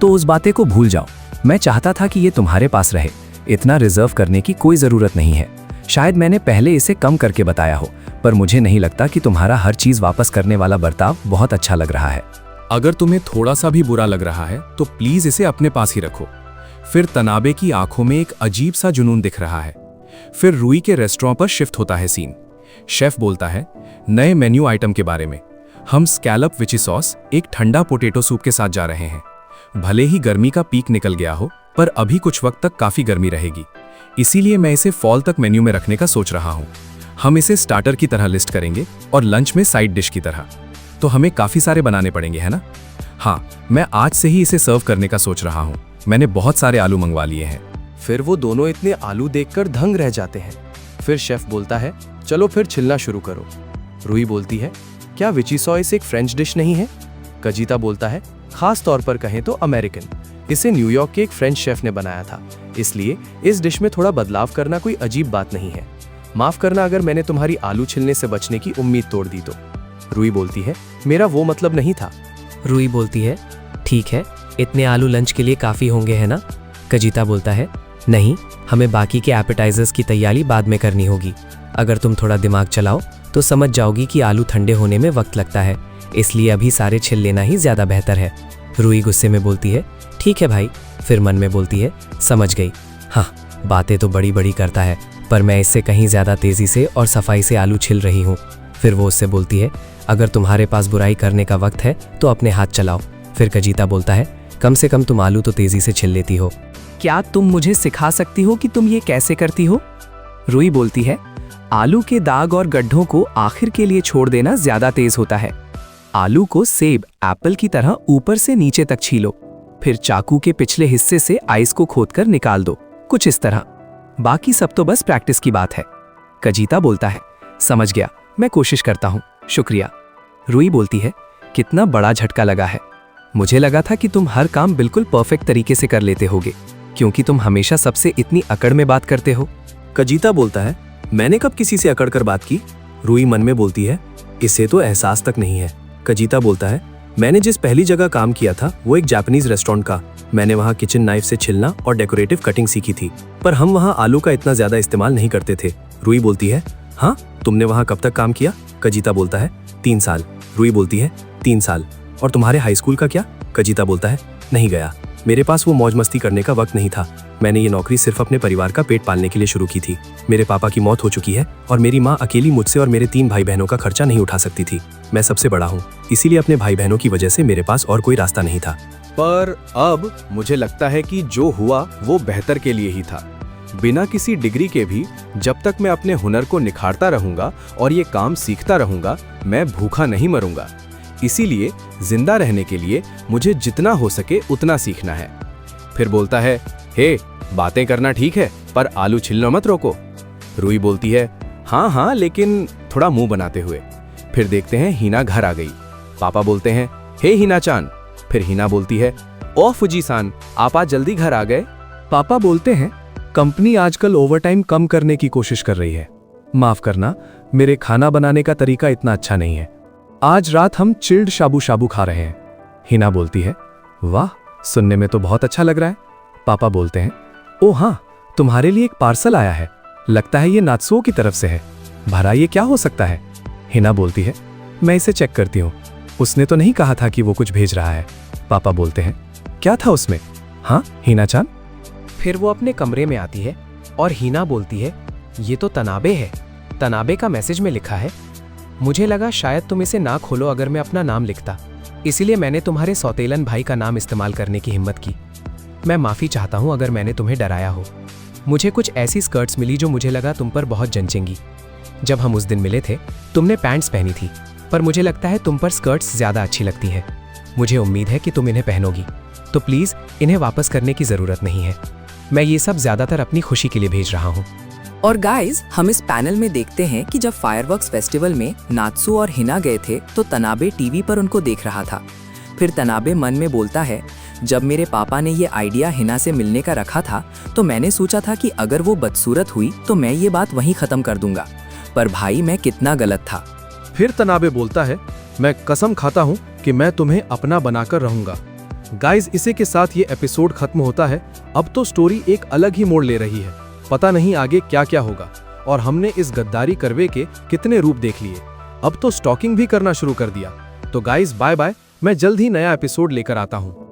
तो उस बातें को भूल जाओ। मैं चाहता था कि ये तुम्हारे पास रहे, इतना रिजर्व करने की कोई ज़रूरत नहीं है। शायद मैंने पहले इसे कम करके बताया हो, पर मुझे नहीं लगता कि तुम्हारा हर चीज़ वापस करने वाला बर्ताव बहुत अच्छा लग रहा है। अगर तुम्हें थोड़ा सा भी बुरा लग रहा है तो प्लीज इसे अपने पास ही रखो। फिर तनाबे की आंखों में एक अजीब सा जुनून दिख रहा है। फिर रूई के रेस्टोरेंट पर शिफ्ट होता है सीन। शेफ बोलता है, नए मेन्यू आइटम के बारे में। हम स्कैलप विची सॉस एक ठंडा पोटैटो सूप के साथ जा रहे हैं। भले ही गर्मी का पीक निकल गया हो, पर अभी कुछ वक्त तक काफी गर्मी रहेगी, इसीलिए मैं इसे फॉल तक मेन्यू में रखने का सोच रहा हूँ। हम इसे स्टार्टर की तरह लिस्ट करेंगे और लंच में साइड डिश की तरह। तो हमें काफी सारे बनाने पड़ेंगे, है ना? हाँ, मैं आज से ही इसे सर्व करने का सोच रहा हूँ। मैंने बहुत सारे आलू मंगवा लिए हैं। फिर वो दोनों इतने आलू देखकर दंग रह जाते हैं। फिर शेफ बोलता है, चलो फिर छिलना शुरू करो। रूई बोलती है, क्या विची सॉस एक फ्रेंच डिश नहीं है? कजीता बोलता है, खास तौर पर कहें तो अमेरिकन। इसे न्यूयॉर्क के एक फ्रेंच शेफ ने बनाया था, इसलिए इस डिश में थोड़ा बदलाव करना कोई अजीब बात नहीं है। माफ करना अगर मैंने तुम्हारी आलू छिलने से बचने की उम्मीद तोड़ दी तो। रूई बोलती है, मेरा वो मतलब नहीं था। रूई बोलती है, ठीक है, इतने आलू लंच के लिए काफ़ी होंगे, है ना? कजीता बोलता है, नहीं, हमें बाकी के एपेटाइजर्स की तैयारी बाद में करनी होगी। अगर तुम थोड़ा दिमाग चलाओ तो समझ जाओगी कि आलू ठंडे होने में वक्त लगता है, इसलिए अभी सारे छिल लेना ही ज़्यादा बेहतर है। रूई गुस्से में बोलती है, ठीक है भाई। फिर मन में बोलती है, समझ गई। हाँ, बातें तो बड़ी बड़ी करता है, पर मैं इससे कहीं ज़्यादा तेज़ी से और सफाई से आलू छिल रही हूँ। फिर वो उससे बोलती है, अगर तुम्हारे पास बुराई करने का वक्त है तो अपने हाथ चलाओ। फिर कजीता बोलता है, कम से कम तुम आलू तो तेज़ी से छिल लेती हो। क्या तुम मुझे सिखा सकती हो कि तुम ये कैसे करती हो? रूई बोलती है, आलू के दाग और गड्ढों को आखिर के लिए छोड़ देना ज्यादा तेज होता है। आलू को सेब, एप्पल की तरह ऊपर से नीचे तक छीलो, फिर चाकू के पिछले हिस्से से आइस को खोदकर निकाल दो, कुछ इस तरह। बाकी सब तो बस प्रैक्टिस की बात है। कजीता बोलता है, समझ गया, मैं कोशिश करता हूँ, शुक्रिया। रूई बोलती है, कितना बड़ा झटका लगा है। मुझे लगा था कि तुम हर काम बिल्कुल परफेक्ट तरीके से कर लेते होगे, क्योंकि तुम हमेशा सबसे इतनी अकड़ में बात करते हो। कजीता बोलता है, मैंने कब किसी से अकड़ कर बात की? रूई मन में बोलती है, इसे तो एहसास तक नहीं है। कजीता बोलता है, मैंने जिस पहली जगह काम किया था वो एक जापानीज रेस्टोरेंट का। मैंने वहाँ किचन नाइफ से छिलना और डेकोरेटिव कटिंग सीखी थी, पर हम वहाँ आलू का इतना ज्यादा इस्तेमाल नहीं करते थे। रूई बोलती है, हाँ, तुमने वहाँ कब तक काम किया? कजीता बोलता है, 3 साल। रूई बोलती है, 3 साल। और तुम्हारे हाई स्कूल का क्या? कजीता बोलता है, नहीं गया, मेरे पास वो मौज मस्ती करने का वक्त नहीं था। मैंने ये नौकरी सिर्फ अपने परिवार का पेट पालने के लिए शुरू की थी। मेरे पापा की मौत हो चुकी है और मेरी माँ अकेली मुझसे और मेरे 3 भाई बहनों का खर्चा नहीं उठा सकती थी। मैं सबसे बड़ा हूँ, इसीलिए अपने भाई बहनों की वजह से मेरे पास और कोई रास्ता नहीं था। पर अब मुझे लगता है कि जो हुआ वो बेहतर के लिए ही था। बिना किसी डिग्री के भी जब तक मैं अपने हुनर को निखारता रहूंगा और ये काम सीखता रहूंगा, मैं भूखा नहीं मरूंगा। इसीलिए जिंदा रहने के लिए मुझे जितना हो सके उतना सीखना है। फिर बोलता है, हे, बातें करना ठीक है पर आलू छिलना मत रोको। रूही बोलती है, हाँ हाँ, लेकिन थोड़ा मुंह बनाते हुए। फिर देखते हैं हिना घर आ गई। पापा बोलते हैं, हे हिना चान। फिर हिना बोलती है, ओ फुजी सान, आप आज जल्दी घर आ गए। पापा बोलते हैं, कंपनी आजकल ओवरटाइम कम करने की कोशिश कर रही है। माफ करना, मेरे खाना बनाने का तरीका इतना अच्छा नहीं है। आज रात हम चिल्ड शाबू शाबू खा रहे हैं। हिना बोलती है, वाह, सुनने में तो बहुत अच्छा लग रहा है। पापा बोलते हैं, ओ हाँ, तुम्हारे लिए एक पार्सल आया है, लगता है ये नात्सुओ की तरफ से है। भला ये क्या हो सकता है? हिना बोलती है, मैं इसे चेक करती हूँ, उसने तो नहीं कहा था कि वो कुछ भेज रहा है। पापा बोलते हैं, क्या था उसमें? हाँ हिना चान। फिर वो अपने कमरे में आती है और हिना बोलती है, ये तो तनाबे है, तनाबे का मैसेज में लिखा है। मुझे लगा शायद तुम इसे ना खोलो अगर मैं अपना नाम लिखता, इसीलिए मैंने तुम्हारे सौतेलन भाई का नाम इस्तेमाल करने की हिम्मत की। मैं माफ़ी चाहता हूँ अगर मैंने तुम्हें डराया हो। मुझे कुछ ऐसी स्कर्ट्स मिली जो मुझे लगा तुम पर बहुत जंचेंगी। जब हम उस दिन मिले थे तुमने पैंट्स पहनी थी, पर मुझे लगता है तुम पर स्कर्ट्स ज़्यादा अच्छी लगती हैं। मुझे उम्मीद है कि तुम इन्हें पहनोगी, तो प्लीज़ इन्हें वापस करने की ज़रूरत नहीं है। मैं ये सब ज़्यादातर अपनी खुशी के लिए भेज रहा हूँ। और गाइस, हम इस पैनल में देखते हैं कि जब फायरवर्क्स फेस्टिवल में नात्सु और हिना गए थे तो तनाबे टीवी पर उनको देख रहा था। फिर तनाबे मन में बोलता है, जब मेरे पापा ने ये आइडिया हिना से मिलने का रखा था तो मैंने सोचा था कि अगर वो बदसूरत हुई तो मैं ये बात वहीं खत्म कर दूंगा, पर भाई मैं कितना गलत था। फिर तनाबे बोलता है, मैं कसम खाता हूँ कि मैं तुम्हें अपना बनाकर रहूंगा। गाइज, इसी के साथ ये एपिसोड खत्म होता है। अब तो स्टोरी एक अलग ही मोड़ ले रही है, पता नहीं आगे क्या क्या होगा। और हमने इस गद्दारी करवे के कितने रूप देख लिए, अब तो स्टॉकिंग भी करना शुरू कर दिया। तो गाइज बाय बाय, मैं जल्द ही नया एपिसोड लेकर आता हूँ।